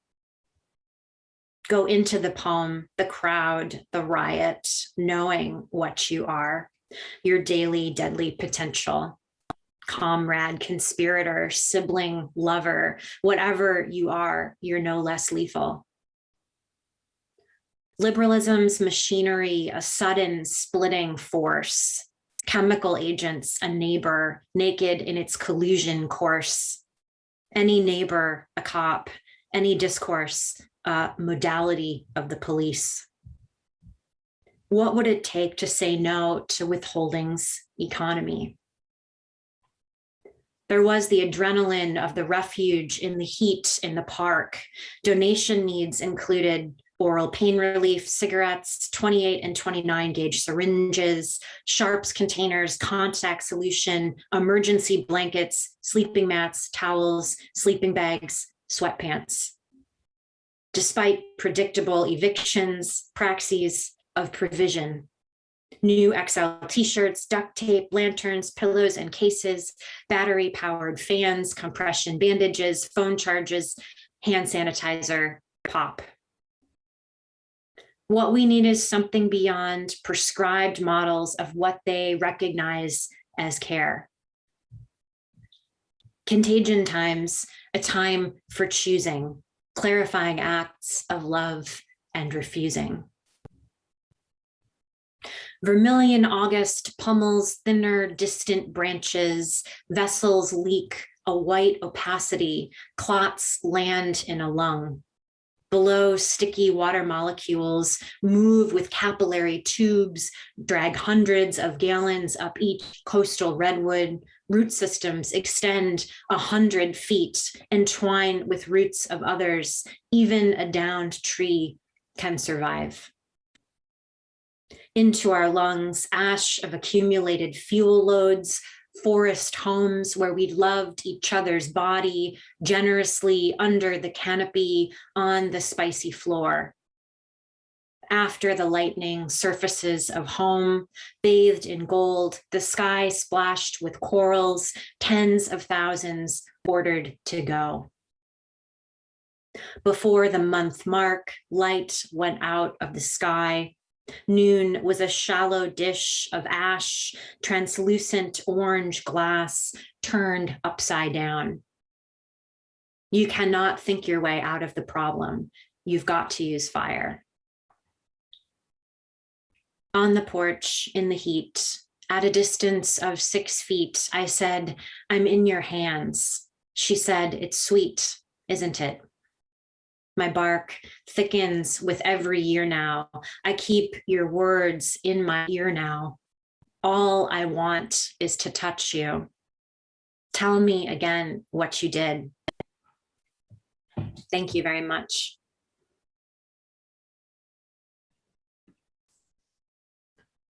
Go into the poem, the crowd, the riot, knowing what you are, your daily deadly potential. Comrade, conspirator, sibling, lover, whatever you are, you're no less lethal. Liberalism's machinery, a sudden splitting force, chemical agents, a neighbor, naked in its collusion course. Any neighbor, a cop, any discourse, a modality of the police. What would it take to say no to withholdings economy? There was the adrenaline of the refuge in the heat in the park. Donation needs included oral pain relief, cigarettes, 28 and 29 gauge syringes, sharps containers, contact solution, emergency blankets, sleeping mats, towels, sleeping bags, sweatpants. Despite predictable evictions, praxis of provision, new XL t-shirts, duct tape, lanterns, pillows and cases, battery-powered fans, compression bandages, phone charges, hand sanitizer, pop. What we need is something beyond prescribed models of what they recognize as care. Contagion times, a time for choosing, clarifying acts of love and refusing. Vermilion August pummels thinner, distant branches, vessels leak a white opacity, clots land in a lung. Below, sticky water molecules move with capillary tubes, drag hundreds of gallons up each coastal redwood. Root systems extend 100 feet, entwine with roots of others. Even a downed tree can survive. Into our lungs, ash of accumulated fuel loads, forest homes where we loved each other's body generously under the canopy on the spicy floor. After the lightning, surfaces of home, bathed in gold, the sky splashed with corals, tens of thousands ordered to go. Before the month mark, light went out of the sky. Noon was a shallow dish of ash, translucent orange glass turned upside down. You cannot think your way out of the problem. You've got to use fire. On the porch, in the heat, at a distance of 6 feet, I said, "I'm in your hands." She said, "It's sweet, isn't it?" My bark thickens with every year now. I keep your words in my ear now. All I want is to touch you. Tell me again what you did. Thank you very much.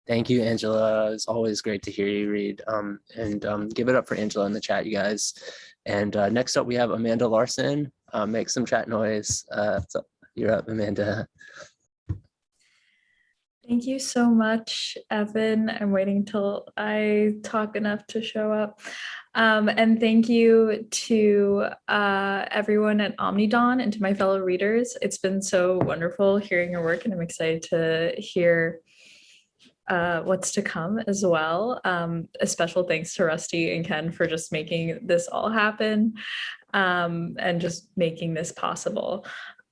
Thank you, Angela. It's always great to hear you read. Give it up for Angela in the chat, you guys. And next up, we have Amanda Larson. Make some chat noise. So you're up, Amanda. Thank you so much, Evan. I'm waiting till I talk enough to show up. And thank you to everyone at Omnidawn and to my fellow readers. It's been so wonderful hearing your work, and I'm excited to hear what's to come as well. A special thanks to Rusty and Ken for just making this all happen and just making this possible.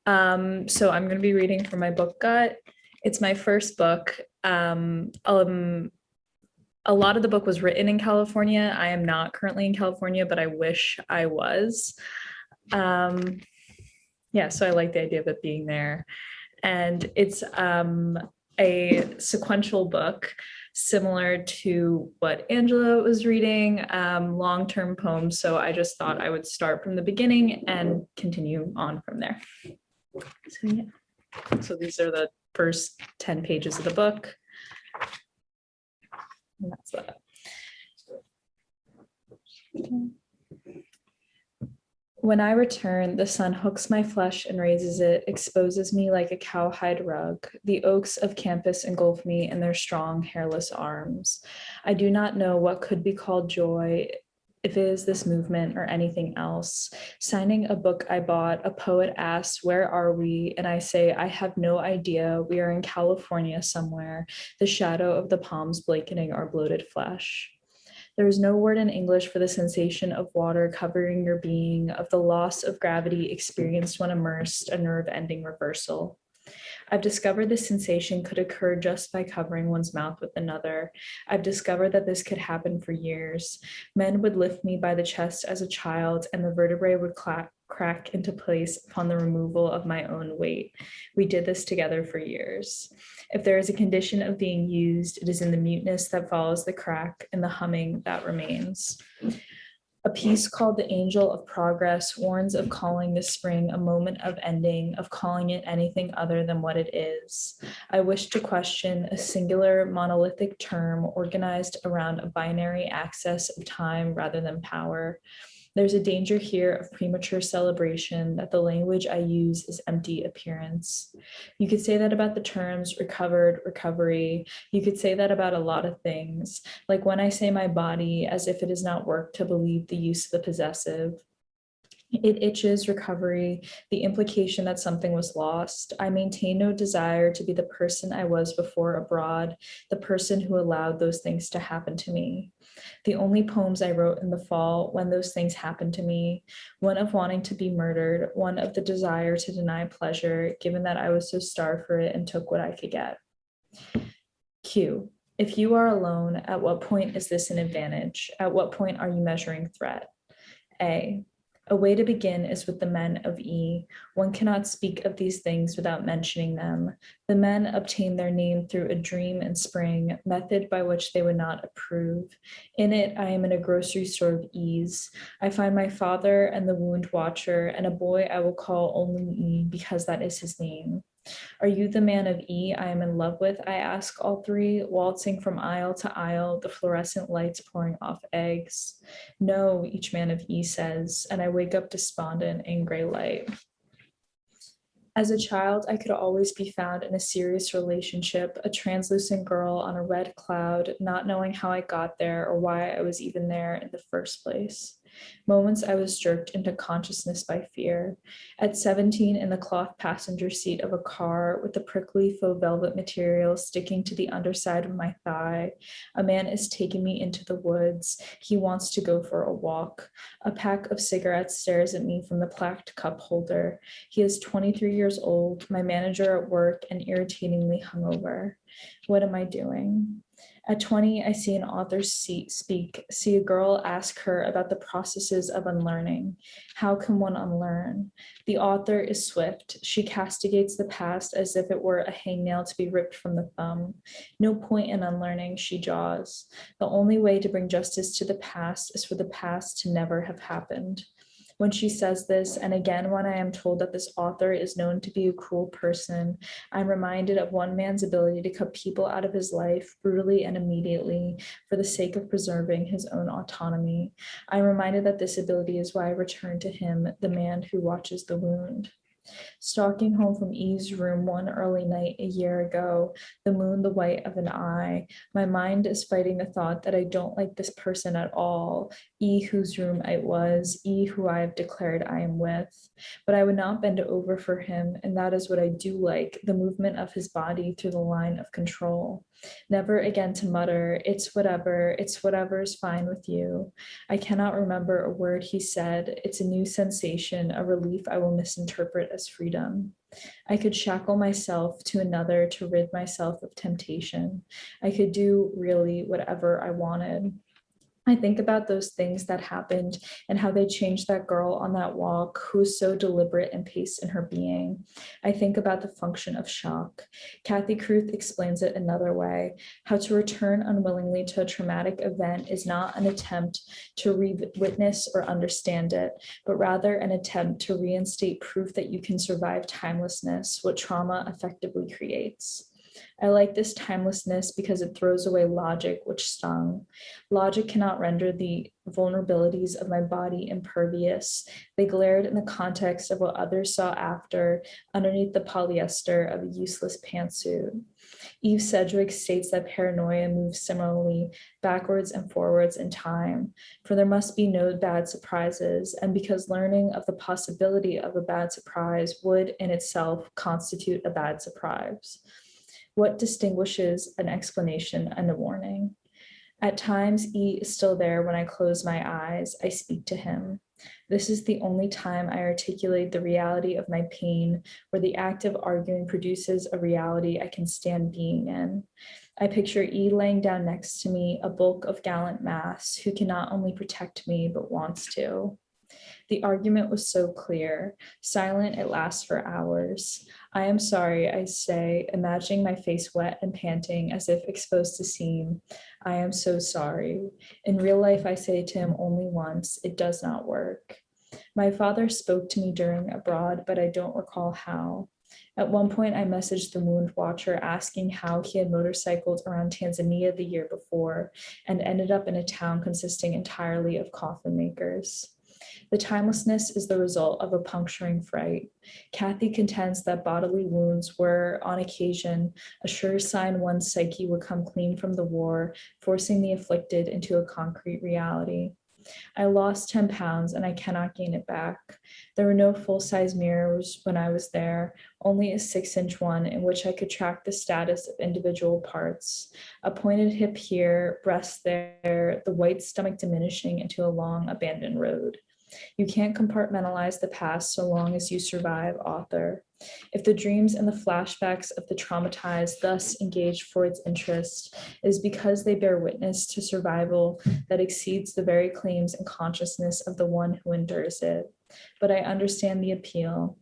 So I'm going to be reading from my book gut. It's my first book. A lot of the book was written in California. I am not currently in California, but I wish I was. Yeah, so I like the idea of it being there. And it's a sequential book similar to what Angela was reading, long-term poems. So I just thought I would start from the beginning and continue on from there. So yeah, so these are the first 10 pages of the book. And that's that. When I return, the sun hooks my flesh and raises it, exposes me like a cowhide rug. The oaks of campus engulf me in their strong, hairless arms. I do not know what could be called joy, if it is this movement or anything else. Signing a book I bought, a poet asks, "Where are we?" And I say, "I have no idea. We are in California somewhere, the shadow of the palms blanketing our bloated flesh." There is no word in English for the sensation of water covering your being, of the loss of gravity experienced when immersed, a nerve-ending reversal. I've discovered this sensation could occur just by covering one's mouth with another. I've discovered that this could happen for years. Men would lift me by the chest as a child, and the vertebrae would crack into place upon the removal of my own weight. We did this together for years. If there is a condition of being used, it is in the muteness that follows the crack and the humming that remains. A piece called The Angel of Progress warns of calling this spring a moment of ending, of calling it anything other than what it is. I wish to question a singular monolithic term organized around a binary access of time rather than power. There's a danger here of premature celebration that the language I use is empty appearance. You could say that about the terms recovered, recovery. You could say that about a lot of things, like when I say my body, as if it is not work to believe the use of the possessive. It itches recovery, the implication that something was lost. I maintain no desire to be the person I was before abroad, the person who allowed those things to happen to me. The only poems I wrote in the fall when those things happened to me, one of wanting to be murdered, one of the desire to deny pleasure, given that I was so starved for it and took what I could get. Q. If you are alone, at what point is this an advantage? At what point are you measuring threat? A way to begin is with the men of E. One cannot speak of these things without mentioning them. The men obtain their name through a dream in spring, method by which they would not approve. In it, I am in a grocery store of ease. I find my father and the wound watcher, and a boy I will call only E because that is his name. Are you the man of E I am in love with? I ask all three, waltzing from aisle to aisle, the fluorescent lights pouring off eggs. No, each man of E says, and I wake up despondent in gray light. As a child, I could always be found in a serious relationship, a translucent girl on a red cloud, not knowing how I got there or why I was even there in the first place. Moments I was jerked into consciousness by fear. At 17, in the cloth passenger seat of a car with the prickly faux velvet material sticking to the underside of my thigh, a man is taking me into the woods. He wants to go for a walk. A pack of cigarettes stares at me from the plaqued cup holder. He is 23 years old, my manager at work, and irritatingly hungover. What am I doing? At 20, I see an author speak, see a girl ask her about the processes of unlearning. How can one unlearn? The author is swift. She castigates the past as if it were a hangnail to be ripped from the thumb. No point in unlearning, she jaws. The only way to bring justice to the past is for the past to never have happened. When she says this, and again when I am told that this author is known to be a cruel person, I'm reminded of one man's ability to cut people out of his life brutally and immediately for the sake of preserving his own autonomy. I'm reminded that this ability is why I return to him, the man who watches the wound. Stalking home from Eve's room one early night a year ago, the moon the white of an eye, my mind is fighting the thought that I don't like this person at all, E whose room it was, E who I have declared I am with. But I would not bend over for him, and that is what I do like, the movement of his body through the line of control. Never again to mutter, it's whatever is fine with you. I cannot remember a word he said. It's a new sensation, a relief I will misinterpret as freedom. I could shackle myself to another to rid myself of temptation. I could do really whatever I wanted. I think about those things that happened and how they changed that girl on that walk who was so deliberate and paced in her being. I think about the function of shock. Kathy Kruth explains it another way, how to return unwillingly to a traumatic event is not an attempt to witness or understand it, but rather an attempt to reinstate proof that you can survive timelessness, what trauma effectively creates. I like this timelessness because it throws away logic, which stung. Logic cannot render the vulnerabilities of my body impervious. They glared in the context of what others saw after, underneath the polyester of a useless pantsuit. Eve Sedgwick states that paranoia moves similarly, backwards and forwards in time, for there must be no bad surprises, and because learning of the possibility of a bad surprise would in itself constitute a bad surprise. What distinguishes an explanation and a warning? At times, E is still there when I close my eyes. I speak to him. This is the only time I articulate the reality of my pain, where the act of arguing produces a reality I can stand being in. I picture E laying down next to me, a bulk of gallant mass who can not only protect me, but wants to. The argument was so clear. Silent, it lasts for hours. I am sorry, I say, imagining my face wet and panting as if exposed to steam. I am so sorry. In real life, I say to him only once, it does not work. My father spoke to me during abroad, but I don't recall how. At one point, I messaged the wound watcher asking how he had motorcycled around Tanzania the year before and ended up in a town consisting entirely of coffin makers. The timelessness is the result of a puncturing fright. Kathy contends that bodily wounds were, on occasion, a sure sign one's psyche would come clean from the war, forcing the afflicted into a concrete reality. I lost 10 pounds and I cannot gain it back. There were no full-size mirrors when I was there, only a 6-inch one in which I could track the status of individual parts. A pointed hip here, breast there, the white stomach diminishing into a long abandoned road. You can't compartmentalize the past so long as you survive, author. If the dreams and the flashbacks of the traumatized thus engage Freud's interest, it is because they bear witness to survival that exceeds the very claims and consciousness of the one who endures it. But I understand the appeal.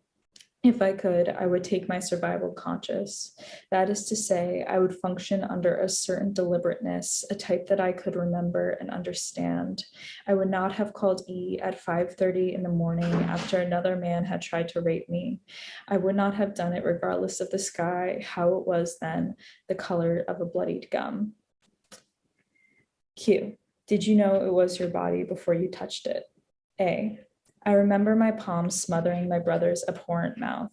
If I could, I would take my survival conscious. That is to say, I would function under a certain deliberateness, a type that I could remember and understand. I would not have called E at 5:30 in the morning after another man had tried to rape me. I would not have done it regardless of the sky, how it was then, the color of a bloodied gum. Q, did you know it was your body before you touched it? A, I remember my palms smothering my brother's abhorrent mouth.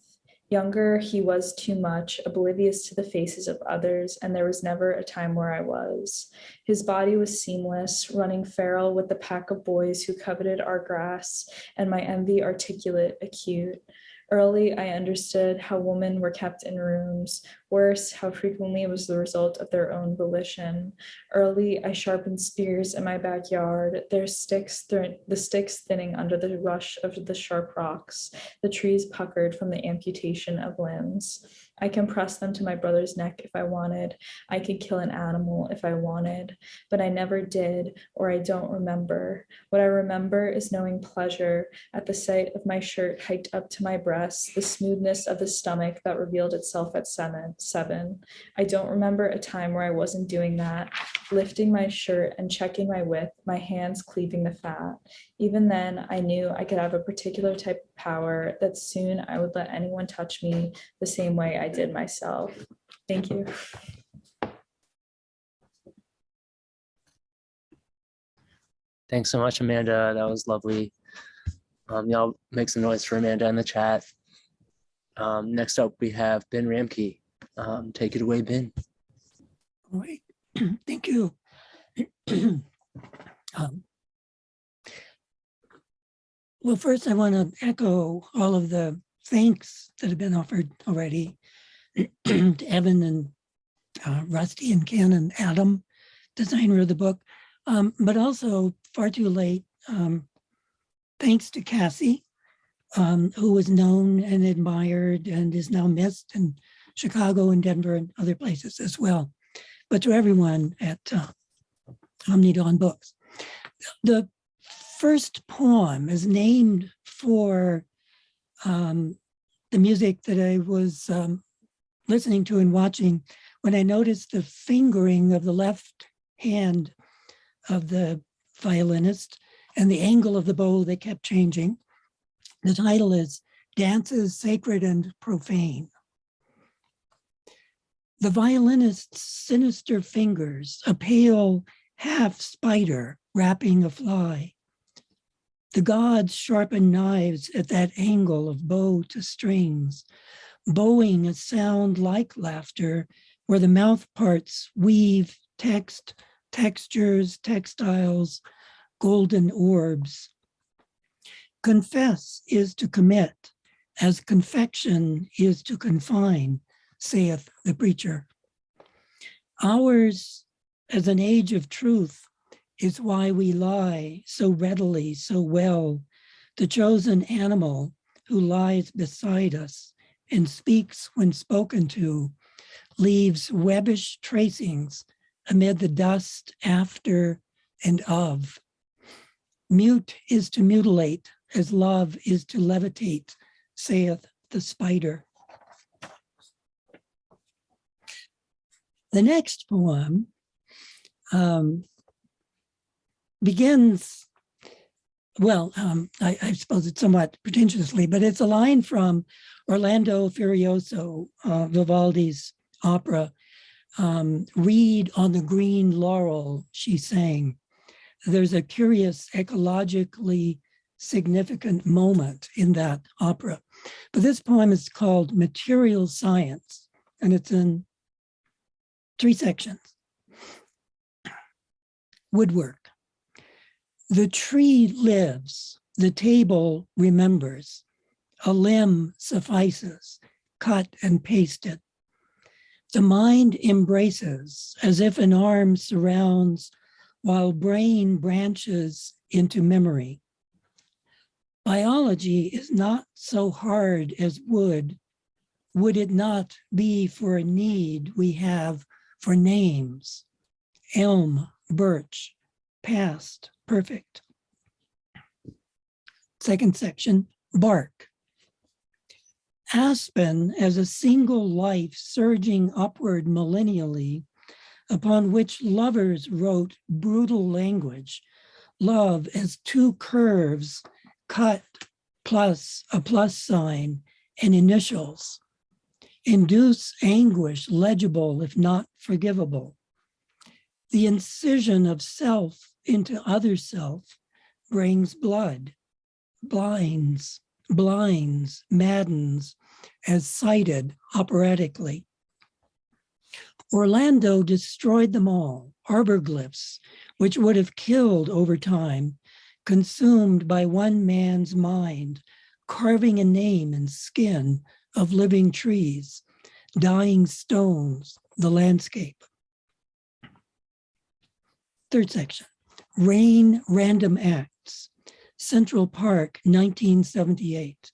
Younger, he was too much, oblivious to the faces of others, and there was never a time where I was. His body was seamless, running feral with the pack of boys who coveted our grass, and my envy articulate, acute. Early, I understood how women were kept in rooms. Worse, how frequently it was the result of their own volition. Early, I sharpened spears in my backyard, the sticks thinning under the rush of the sharp rocks, the trees puckered from the amputation of limbs. I compressed them to my brother's neck if I wanted. I could kill an animal if I wanted, but I never did, or I don't remember. What I remember is knowing pleasure at the sight of my shirt hiked up to my breast, the smoothness of the stomach that revealed itself at 7. I don't remember a time where I wasn't doing that, lifting my shirt and checking my width, my hands cleaving the fat. Even then, I knew I could have a particular type of power that soon I would let anyone touch me the same way I did myself. Thank you. Thanks so much, Amanda. That was lovely. Y'all make some noise for Amanda in the chat. Next up, we have Ben Ramke. Take it away, Ben. All right. Thank you. Well, first, I want to echo all of the thanks that have been offered already to Evan and Rusty and Ken and Adam, designer of the book, but also far too late. Thanks to Cassie, who was known and admired and is now missed in Chicago and Denver and other places as well, but to everyone at Omnidawn Books. The first poem is named for the music that I was listening to and watching when I noticed the fingering of the left hand of the violinist and the angle of the bow that kept changing. The title is Dances Sacred and Profane. The violinist's sinister fingers, a pale half spider wrapping a fly. The gods sharpen knives at that angle of bow to strings, bowing a sound like laughter where the mouth parts weave text, textures, textiles, golden orbs. Confess is to commit, as confection is to confine, saith the preacher. Ours, as an age of truth, is why we lie so readily, so well, the chosen animal who lies beside us and speaks when spoken to, leaves webbish tracings amid the dust after and of. Mute is to mutilate, as love is to levitate, saith the spider. The next poem begins, well, I suppose it's somewhat pretentiously, but it's a line from Orlando Furioso, Vivaldi's opera, "Read on the green laurel," she sang. There's a curious ecologically significant moment in that opera. But this poem is called Material Science, and it's in 3 sections. Woodwork. The tree lives, the table remembers, a limb suffices, cut and pasted. The mind embraces as if an arm surrounds, while brain branches into memory. Biology is not so hard as wood it not be for a need we have for names? Elm, birch, past, perfect. Second section, bark. Aspen as a single life surging upward millennially, upon which lovers wrote brutal language, love as 2 curves cut plus a plus sign and initials, induce anguish legible if not forgivable. The incision of self into other self brings blood, blinds, maddens, as cited operatically. Orlando destroyed them all, arborglyphs, which would have killed over time, consumed by one man's mind, carving a name in skin of living trees, dying stones, the landscape. Third section, Rain Random Acts, Central Park, 1978.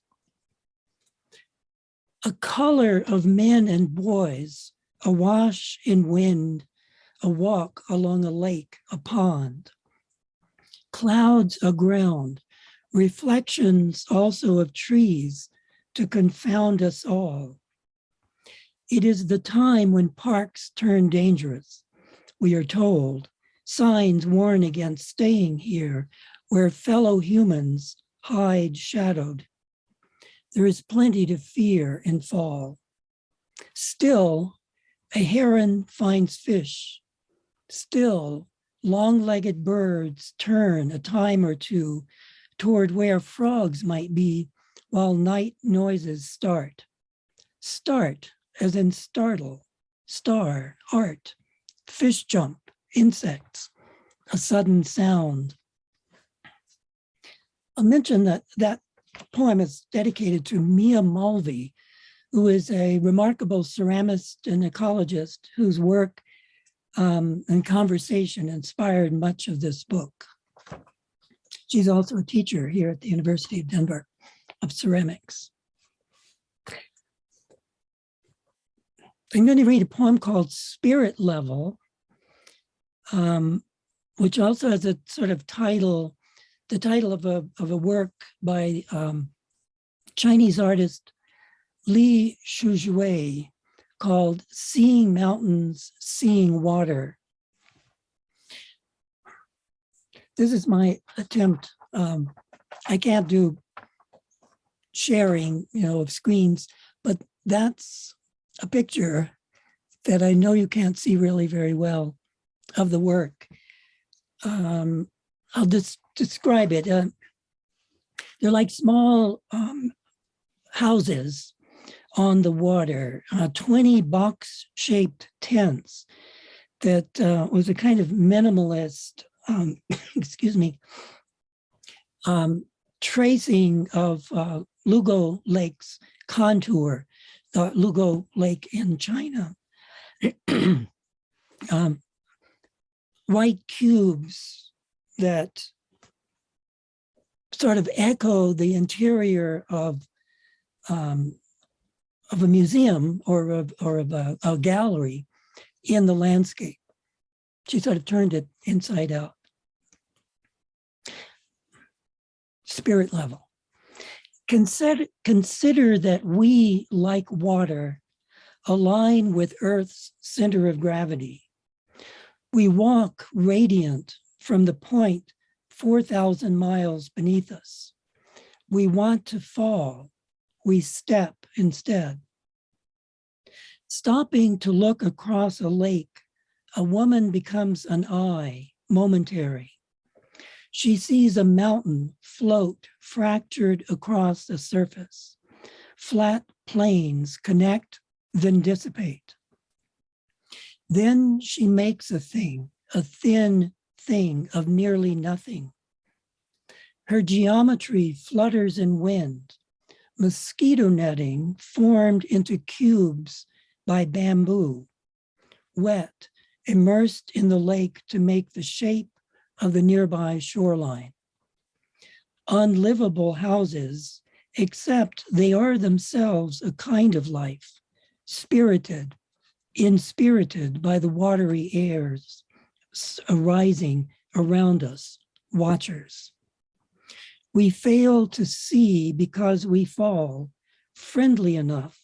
A color of men and boys, awash in wind, a walk along a lake, a pond. Clouds aground, reflections also of trees to confound us all. It is the time when parks turn dangerous, we are told, signs warn against staying here where fellow humans hide shadowed. There is plenty to fear in fall. Still, a heron finds fish. Still, long-legged birds turn a time or two toward where frogs might be while night noises start. Start, as in startle, star, art, fish jump, insects, a sudden sound. I'll mention that that poem is dedicated to Mia Mulvey, who is a remarkable ceramist and ecologist whose work and conversation inspired much of this book. She's also a teacher here at the University of Denver of ceramics. I'm going to read a poem called Spirit Level, which also has a sort of title, the title of a work by Chinese artist Li Shuzhui called Seeing Mountains, Seeing Water. This is my attempt. I can't do sharing, of screens, but that's a picture that I know you can't see really very well of the work. I'll just describe it. They're like small houses on the water, 20 box-shaped tents that was a kind of minimalist, tracing of Lugo Lake's contour, the Lugo Lake in China. White cubes that sort of echo the interior of a museum or of a gallery in the landscape. She sort of turned it inside out. Spirit level. Consider that we, like water, align with Earth's center of gravity. We walk radiant from the point 4,000 miles beneath us. We want to fall. We step instead. Stopping to look across a lake, a woman becomes an eye, momentary. She sees a mountain float fractured across the surface. Flat plains connect, then dissipate. Then she makes a thing, a thin thing of nearly nothing. Her geometry flutters in wind. Mosquito netting formed into cubes by bamboo, wet, immersed in the lake to make the shape of the nearby shoreline. Unlivable houses, except they are themselves a kind of life, spirited, inspirited by the watery airs arising around us, watchers. We fail to see because we fall, friendly enough,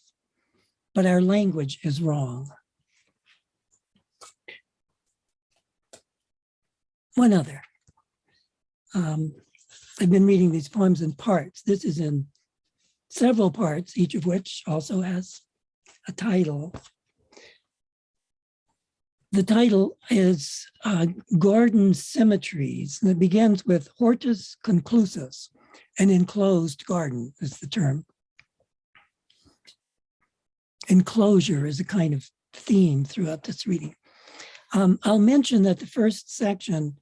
but our language is wrong. One other. I've been reading these poems in parts. This is in several parts, each of which also has a title. The title is Garden Symmetries, and it begins with Hortus Conclusus, an enclosed garden is the term. Enclosure is a kind of theme throughout this reading. I'll mention that the first section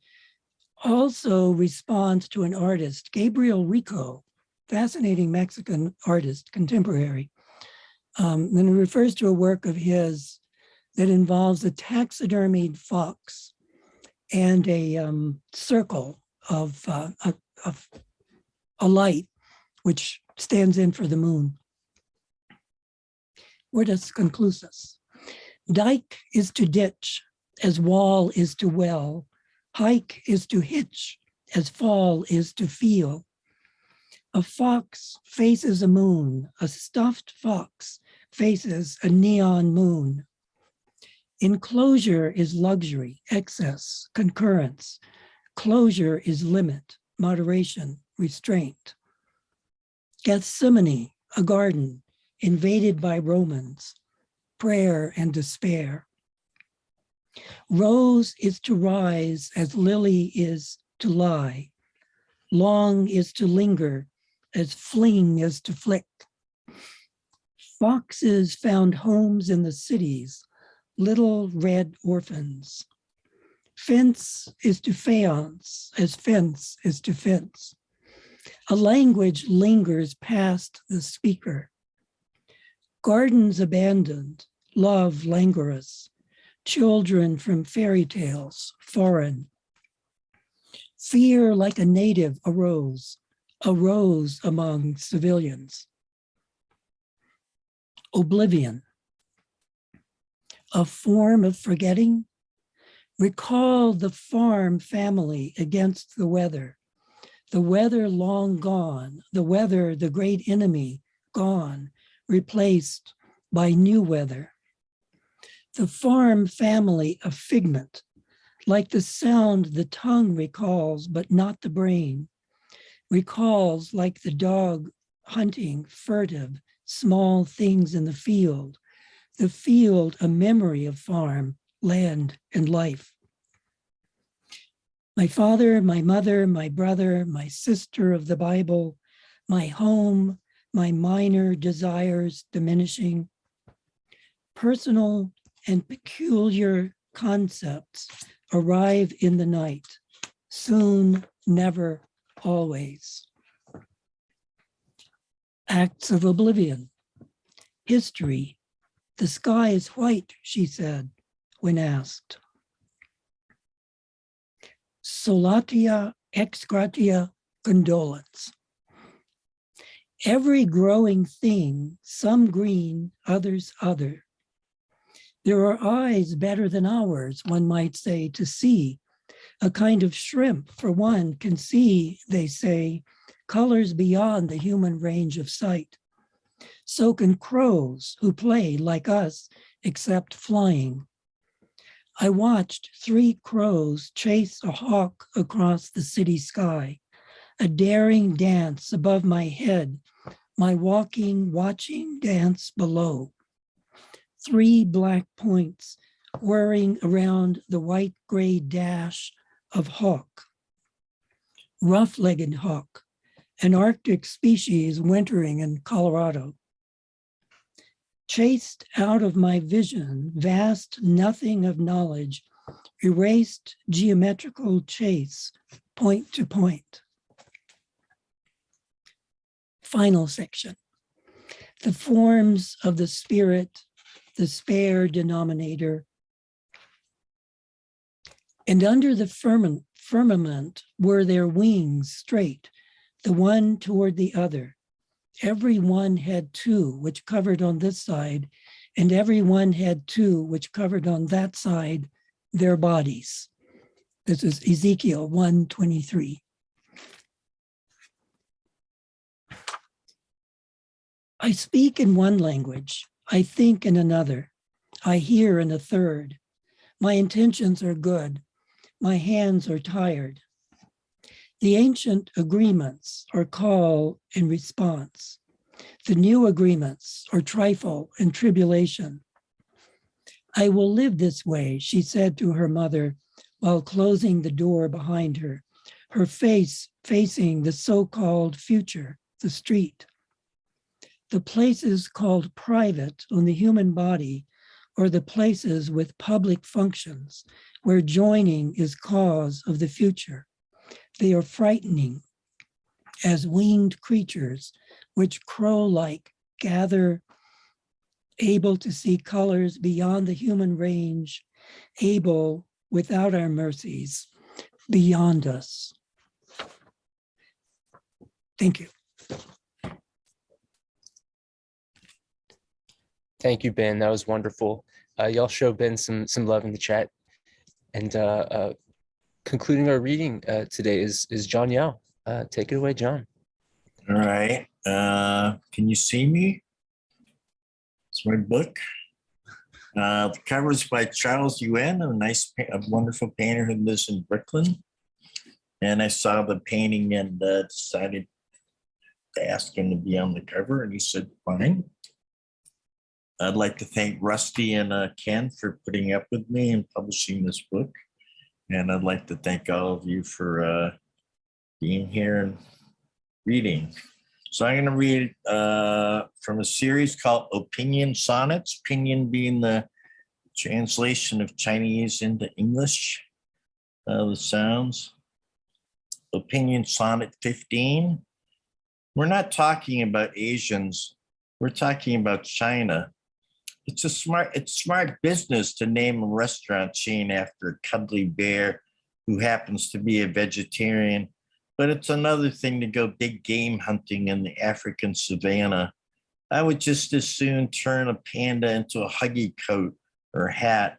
also responds to an artist, Gabriel Rico, fascinating Mexican artist, contemporary. And it refers to a work of his that involves a taxidermied fox and a circle of a light, which stands in for the moon. Hortus conclusus. Dike is to ditch, as wall is to well. Hike is to hitch, as fall is to feel. A fox faces a moon, a stuffed fox faces a neon moon. Enclosure is luxury, excess, concurrence. Closure is limit, moderation, restraint. Gethsemane, a garden, invaded by Romans, prayer and despair. Rose is to rise as lily is to lie. Long is to linger as fling is to flick. Foxes found homes in the cities, little red orphans. Fence is to faience as fence is to fence. A language lingers past the speaker. Gardens abandoned, love languorous, children from fairy tales, foreign. Fear like a native arose among civilians. Oblivion, a form of forgetting. Recall the farm family against the weather long gone, the weather, the great enemy, gone, replaced by new weather. The farm family, a figment, like the sound the tongue recalls, but not the brain, recalls like the dog hunting furtive, small things in the field, a memory of farm, land, and life. My father, my mother, my brother, my sister of the Bible, my home, my minor desires diminishing. Personal and peculiar concepts arrive in the night, soon, never, always. Acts of oblivion. History. The sky is white, she said, when asked. Solatia ex gratia condolence. Every growing thing, some green, others other. There are eyes better than ours, one might say, to see. A kind of shrimp, for one, can see, they say, colors beyond the human range of sight. So can crows, who play like us, except flying. I watched 3 crows chase a hawk across the city sky, a daring dance above my head, my walking, watching dance below. 3 black points whirring around the white-gray dash of hawk. Rough-legged hawk, an Arctic species wintering in Colorado. Chased out of my vision, vast nothing of knowledge, erased geometrical chase, point to point. Final section. The forms of the spirit, the spare denominator. And under the firmament were their wings straight, the one toward the other. Every one had 2, which covered on this side, and every one had 2, which covered on that side, their bodies. This is Ezekiel 1:23. I speak in one language, I think in another, I hear in a third. My intentions are good, my hands are tired. The ancient agreements are call and response. The new agreements are trifle and tribulation. I will live this way, she said to her mother while closing the door behind her, her face facing the so-called future, the street. The places called private on the human body are the places with public functions where joining is cause of the future. They are frightening as winged creatures which crow-like gather, able to see colors beyond the human range, able, without our mercies, beyond us. Thank you. Thank you, Ben. That was wonderful. Y'all show Ben some love in the chat. And concluding our reading today is John Yao. Take it away, John. All right. Can you see me? It's my book. The cover is by Charles Yuen, a wonderful painter who lives in Brooklyn. And I saw the painting and decided to ask him to be on the cover, and he said, fine. I'd like to thank Rusty and Ken for putting up with me and publishing this book. And I'd like to thank all of you for being here and reading. So I'm going to read from a series called Opinion Sonnets, opinion being the translation of Chinese into English, the sounds. Opinion Sonnet 15. We're not talking about Asians. We're talking about China. It's smart business to name a restaurant chain after a cuddly bear who happens to be a vegetarian, but it's another thing to go big game hunting in the African savannah. I would just as soon turn a panda into a huggy coat or hat.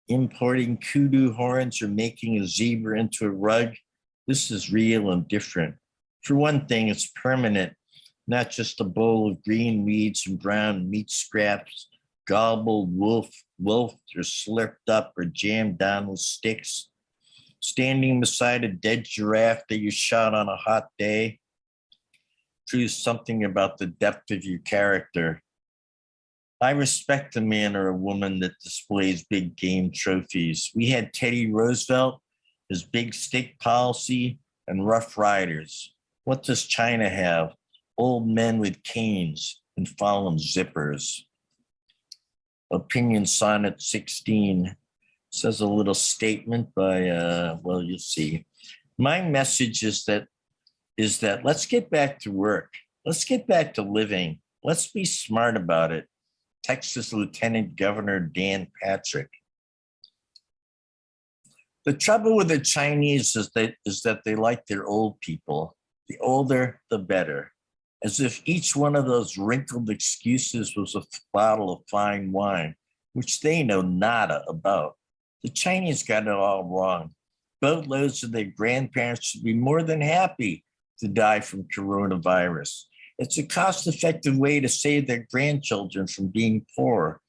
Importing kudu horns or making a zebra into a rug, this is real and different. For one thing, it's permanent, not just a bowl of green weeds and brown meat scraps, gobbled, wolfed, or slurped up or jammed down with sticks. Standing beside a dead giraffe that you shot on a hot day proves something about the depth of your character. I respect a man or a woman that displays big game trophies. We had Teddy Roosevelt, his big stick policy, and Rough Riders. What does China have? Old men with canes and fallen zippers. Opinion Sonnet 16 says a little statement by, well, you'll see. My message is that let's get back to work. Let's get back to living. Let's be smart about it. Texas Lieutenant Governor Dan Patrick. The trouble with the Chinese is that they like their old people. The older, the better. As if each one of those wrinkled excuses was a bottle of fine wine, which they know nada about. The Chinese got it all wrong. Boatloads of their grandparents should be more than happy to die from coronavirus. It's a cost-effective way to save their grandchildren from being poor.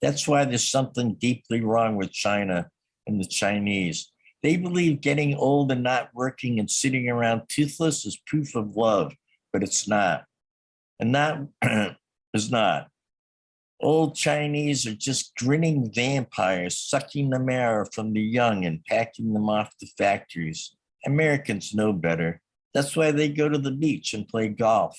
That's why there's something deeply wrong with China. and the Chinese. They believe getting old and not working and sitting around toothless is proof of love, but it's not. And that is not. Old Chinese are just grinning vampires, sucking the marrow from the young and packing them off to factories. Americans know better. That's why they go to the beach and play golf.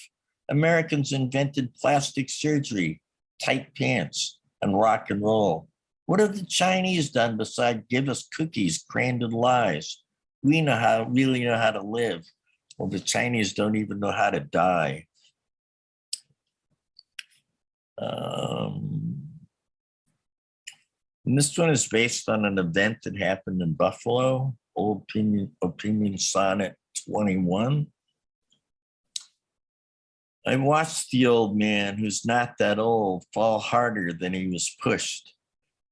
Americans invented plastic surgery, tight pants, and rock and roll. What have the Chinese done besides give us cookies crammed in lies? We really know how to live. Well, the Chinese don't even know how to die. And this one is based on an event that happened in Buffalo, Old Opinion Sonnet 21. I watched the old man, who's not that old, fall harder than he was pushed.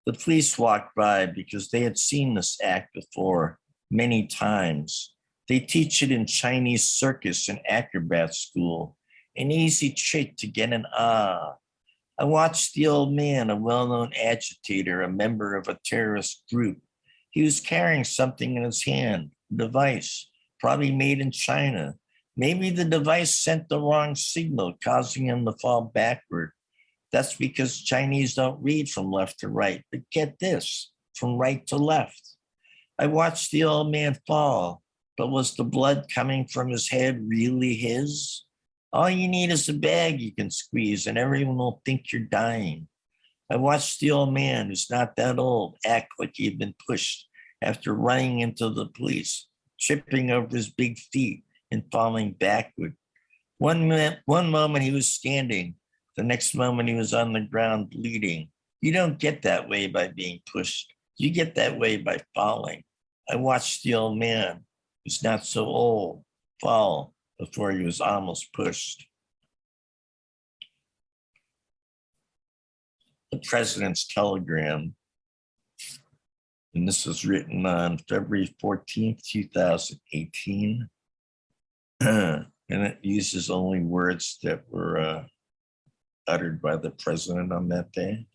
The police walked by because they had seen this act before many times. They teach it in Chinese circus and acrobat school, an easy trick to get an ah. I watched the old man, a well-known agitator, a member of a terrorist group. He was carrying something in his hand, a device, probably made in China. Maybe the device sent the wrong signal, causing him to fall backward. That's because Chinese don't read from left to right, but get this, from right to left. I watched the old man fall, but was the blood coming from his head really his? All you need is a bag you can squeeze and everyone will think you're dying. I watched the old man, who's not that old, act like he had been pushed after running into the police, tripping over his big feet and falling backward. One moment he was standing, the next moment he was on the ground bleeding. You don't get that way by being pushed. You get that way by falling. I watched the old man, who's not so old, fall before he was almost pushed. The President's Telegram, and this was written on February 14th, 2018. And it uses only words that were uttered by the president on that day.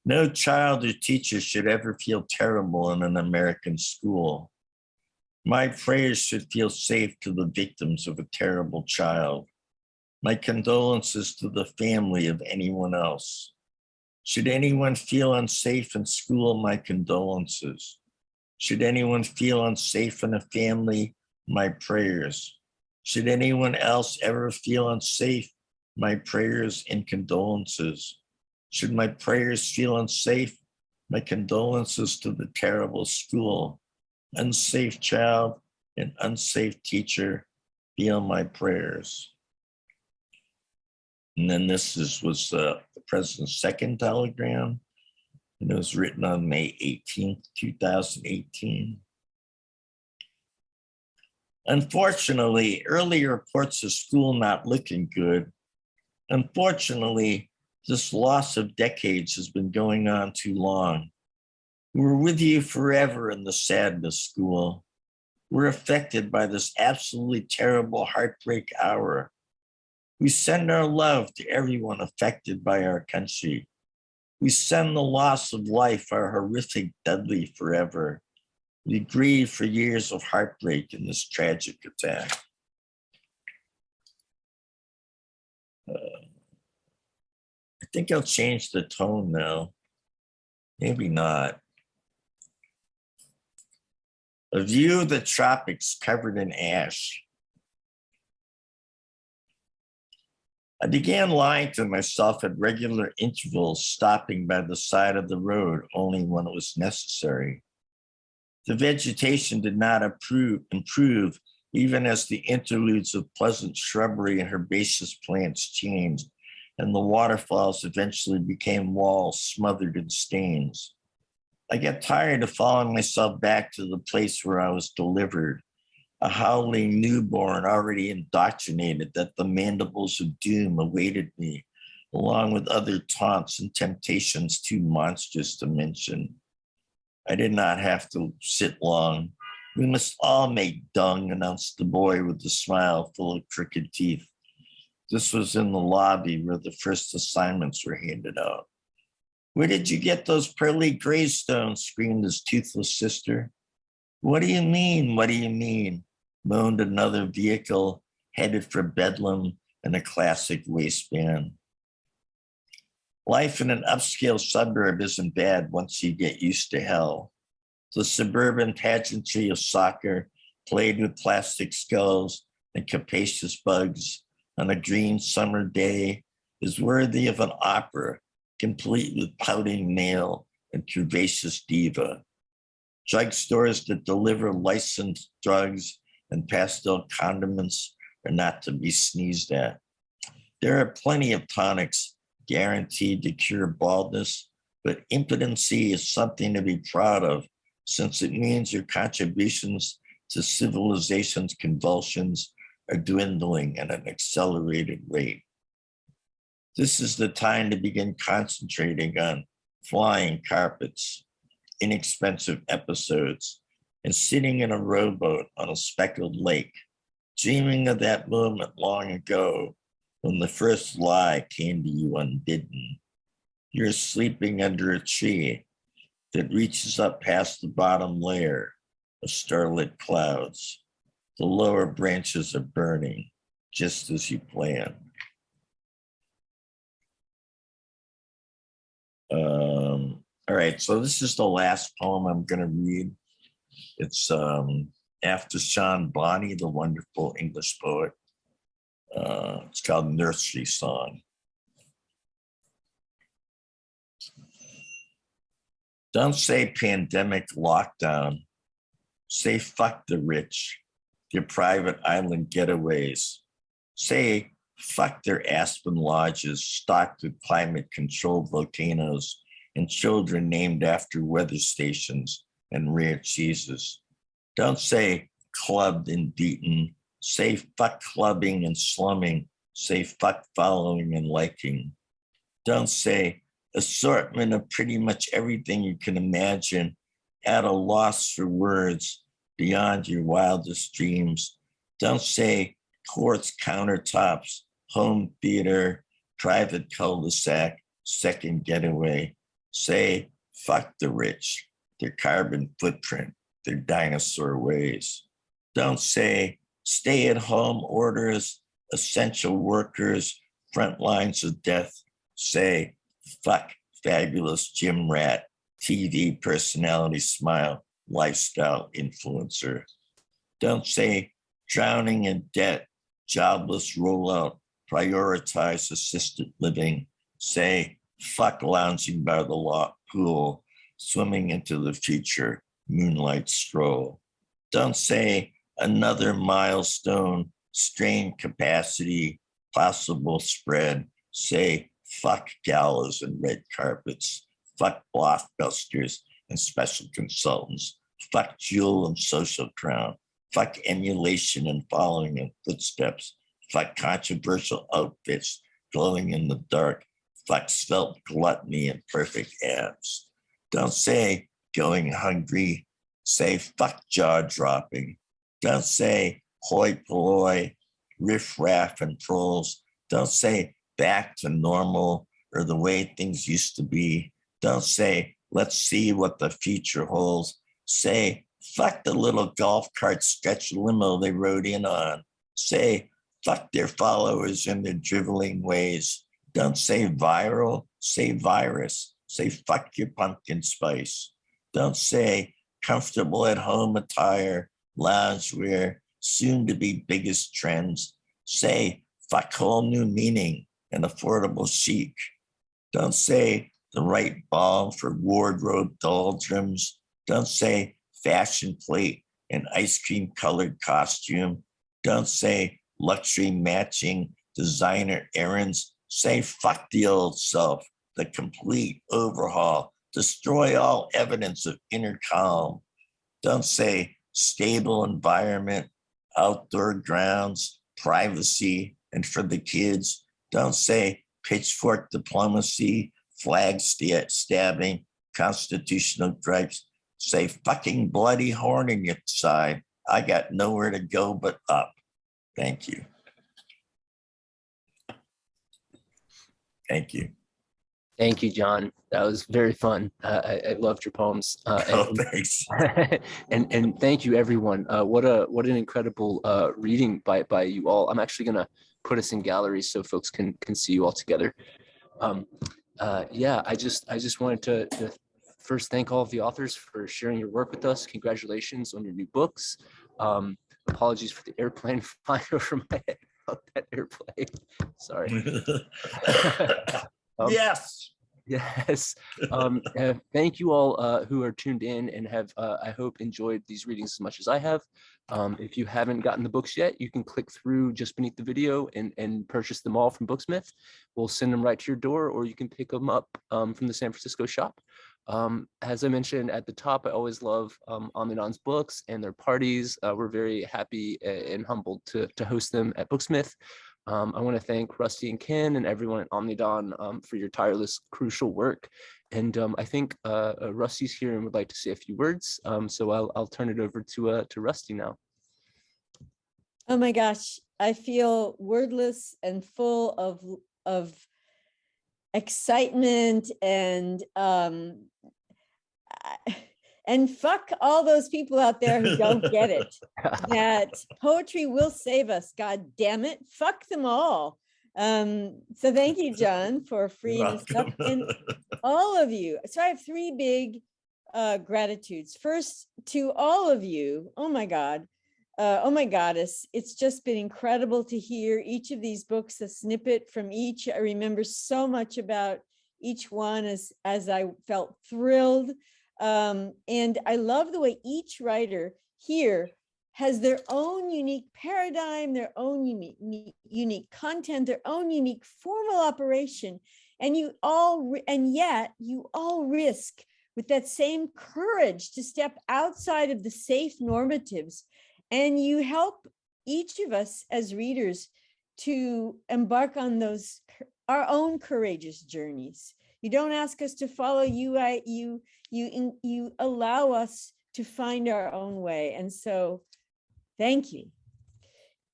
No child or teacher should ever feel terrible in an American school. My prayers should feel safe to the victims of a terrible child. My condolences to the family of anyone else. Should anyone feel unsafe in school, my condolences. Should anyone feel unsafe in a family, my prayers. Should anyone else ever feel unsafe, my prayers and condolences. Should my prayers feel unsafe, my condolences to the terrible school. Unsafe child and unsafe teacher, feel my prayers. And then this was the president's second telegram, and it was written on May 18th, 2018. Unfortunately, early reports of school not looking good. Unfortunately, this loss of decades has been going on too long. We're with you forever in the sadness, school. We're affected by this absolutely terrible heartbreak hour. We send our love to everyone affected by our country. We send the loss of life, our horrific, deadly forever. We grieve for years of heartbreak in this tragic attack. I think I'll change the tone now. Maybe not. A view of the tropics covered in ash. I began lying to myself at regular intervals, stopping by the side of the road only when it was necessary. The vegetation did not improve even as the interludes of pleasant shrubbery and herbaceous plants changed, and the waterfalls eventually became walls smothered in stains. I got tired of following myself back to the place where I was delivered, a howling newborn already indoctrinated that the mandibles of doom awaited me, along with other taunts and temptations too monstrous to mention. I did not have to sit long. We must all make dung, announced the boy with the smile full of crooked teeth. This was in the lobby where the first assignments were handed out. Where did you get those pearly greystones? Screamed his toothless sister. What do you mean? What do you mean? Moaned another vehicle headed for Bedlam in a classic waistband. Life in an upscale suburb isn't bad once you get used to hell. The suburban pageantry of soccer, played with plastic skulls and capacious bugs on a green summer day, is worthy of an opera, complete with pouting nail and curvaceous diva. Drugstores that deliver licensed drugs and pastel condiments are not to be sneezed at. There are plenty of tonics guaranteed to cure baldness, but impotency is something to be proud of, since it means your contributions to civilization's convulsions are dwindling at an accelerated rate. This is the time to begin concentrating on flying carpets, inexpensive episodes, and sitting in a rowboat on a speckled lake, dreaming of that moment long ago when the first lie came to you unbidden. You're sleeping under a tree that reaches up past the bottom layer of starlit clouds. The lower branches are burning, just as you planned. All right, so this is the last poem I'm going to read. It's after Sean Bonney, the wonderful English poet. It's called Nursery Song. Don't say pandemic lockdown. Say fuck the rich, their private island getaways. Say fuck their Aspen lodges stocked with climate-controlled volcanoes and children named after weather stations and rare cheeses. Don't say clubbed and beaten. Say fuck clubbing and slumming. Say fuck following and liking. Don't say assortment of pretty much everything you can imagine, at a loss for words beyond your wildest dreams. Don't say quartz countertops, home theater, private cul-de-sac, second getaway. Say fuck the rich, their carbon footprint, their dinosaur ways. Don't say stay-at-home orders, essential workers, front lines of death. Say fuck fabulous gym rat, TV personality smile, lifestyle influencer. Don't say drowning in debt, jobless rollout, prioritize assisted living. Say fuck lounging by the pool, swimming into the future, moonlight stroll. Don't say another milestone, strain capacity, possible spread. Say fuck galas and red carpets, fuck blockbusters and special consultants, fuck jewel and social crown, fuck emulation and following in footsteps, fuck controversial outfits glowing in the dark, fuck svelte gluttony and perfect abs. Don't say going hungry, say fuck jaw dropping. Don't say hoi polloi, riff raff and trolls. Don't say back to normal or the way things used to be. Don't say let's see what the future holds. Say fuck the little golf cart stretch limo they rode in on. Say fuck their followers and their driveling ways. Don't say viral, say virus. Say fuck your pumpkin spice. Don't say comfortable at home attire, loungewear, soon to be biggest trends. Say fuck whole new meaning and affordable chic. Don't say the right balm for wardrobe doldrums. Don't say fashion plate and ice cream colored costume. Don't say luxury matching designer errands. Say fuck the old self, the complete overhaul. Destroy all evidence of inner calm. Don't say stable environment, outdoor grounds, privacy, and for the kids. Don't say pitchfork diplomacy, flag stabbing, constitutional gripes. Say fucking bloody horn in your side. I got nowhere to go but up. Thank you. Thank you. Thank you, John. That was very fun. I loved your poems. Oh, thanks. And thank you, everyone. What an incredible reading by you all. I'm actually gonna put us in galleries so folks can see you all together. Yeah, I just wanted to first thank all of the authors for sharing your work with us. Congratulations on your new books. Apologies for the airplane flying over my head. That airplane. Sorry. Yes. Yes. Thank you all who are tuned in and have, I hope, enjoyed these readings as much as I have. If you haven't gotten the books yet, you can click through just beneath the video and purchase them all from Booksmith. We'll send them right to your door, or you can pick them up from the San Francisco shop. As I mentioned at the top, I always love Omnidawn's books and their parties. We're very happy and humbled to host them at Booksmith. I want to thank Rusty and Ken and everyone at Omnidawn for your tireless, crucial work. And I think Rusty's here and would like to say a few words. So I'll turn it over to Rusty now. Oh my gosh, I feel wordless and full of excitement and fuck all those people out there who don't get it. That poetry will save us. God damn it. Fuck them all. So thank you, John, for freeing us up, and all of you. So I have three big gratitudes. First, to all of you. Oh my God. Oh my goddess. It's just been incredible to hear each of these books, a snippet from each. I remember so much about each one as I felt thrilled. And I love the way each writer here has their own unique paradigm, their own unique content, their own unique formal operation. And yet you all risk with that same courage to step outside of the safe normatives. And you help each of us as readers to embark on our own courageous journeys. You don't ask us to follow you. You allow us to find our own way. And so thank you.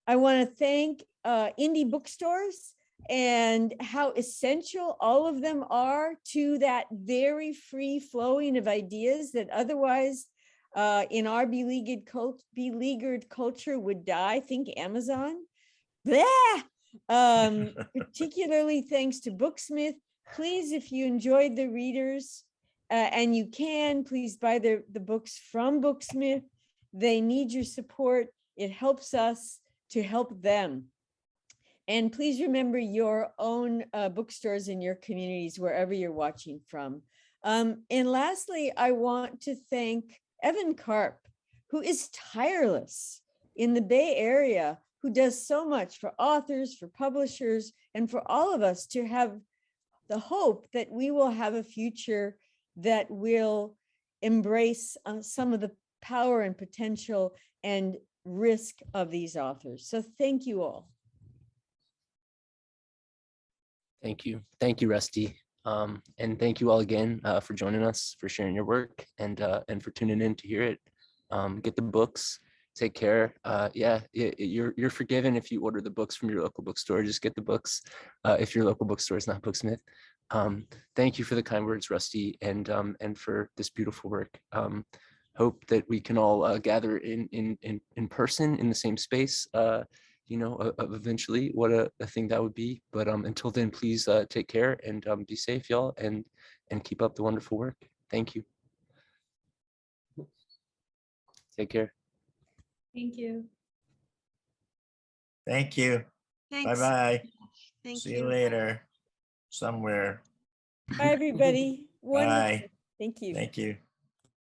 I want to thank indie bookstores and how essential all of them are to that very free flowing of ideas that otherwise in our beleaguered culture would die. Think Amazon. Blah! Particularly thanks to Booksmith. Please, if you enjoyed the readers, and you can, please buy the books from Booksmith. They need your support. It helps us to help them. And please remember your own bookstores in your communities, wherever you're watching from. And lastly, I want to thank Evan Karp, who is tireless in the Bay Area, who does so much for authors, for publishers, and for all of us to have the hope that we will have a future that will embrace some of the power and potential and risk of these authors. So thank you all. Thank you. Thank you, Rusty. And thank you all again for joining us, for sharing your work, and for tuning in to hear it. Get the books. Take care. Yeah, you're forgiven if you order the books from your local bookstore. Just get the books if your local bookstore is not Booksmith. Thank you for the kind words, Rusty, and for this beautiful work. Hope that we can all gather in person in the same space. Eventually, what a thing that would be. But until then, please take care and be safe, y'all, and keep up the wonderful work. Thank you. Take care. Thank you. Thank you. Thanks. Bye-bye. Thank See you later somewhere. Bye, everybody. Wonderful. Bye. Thank you. Thank you.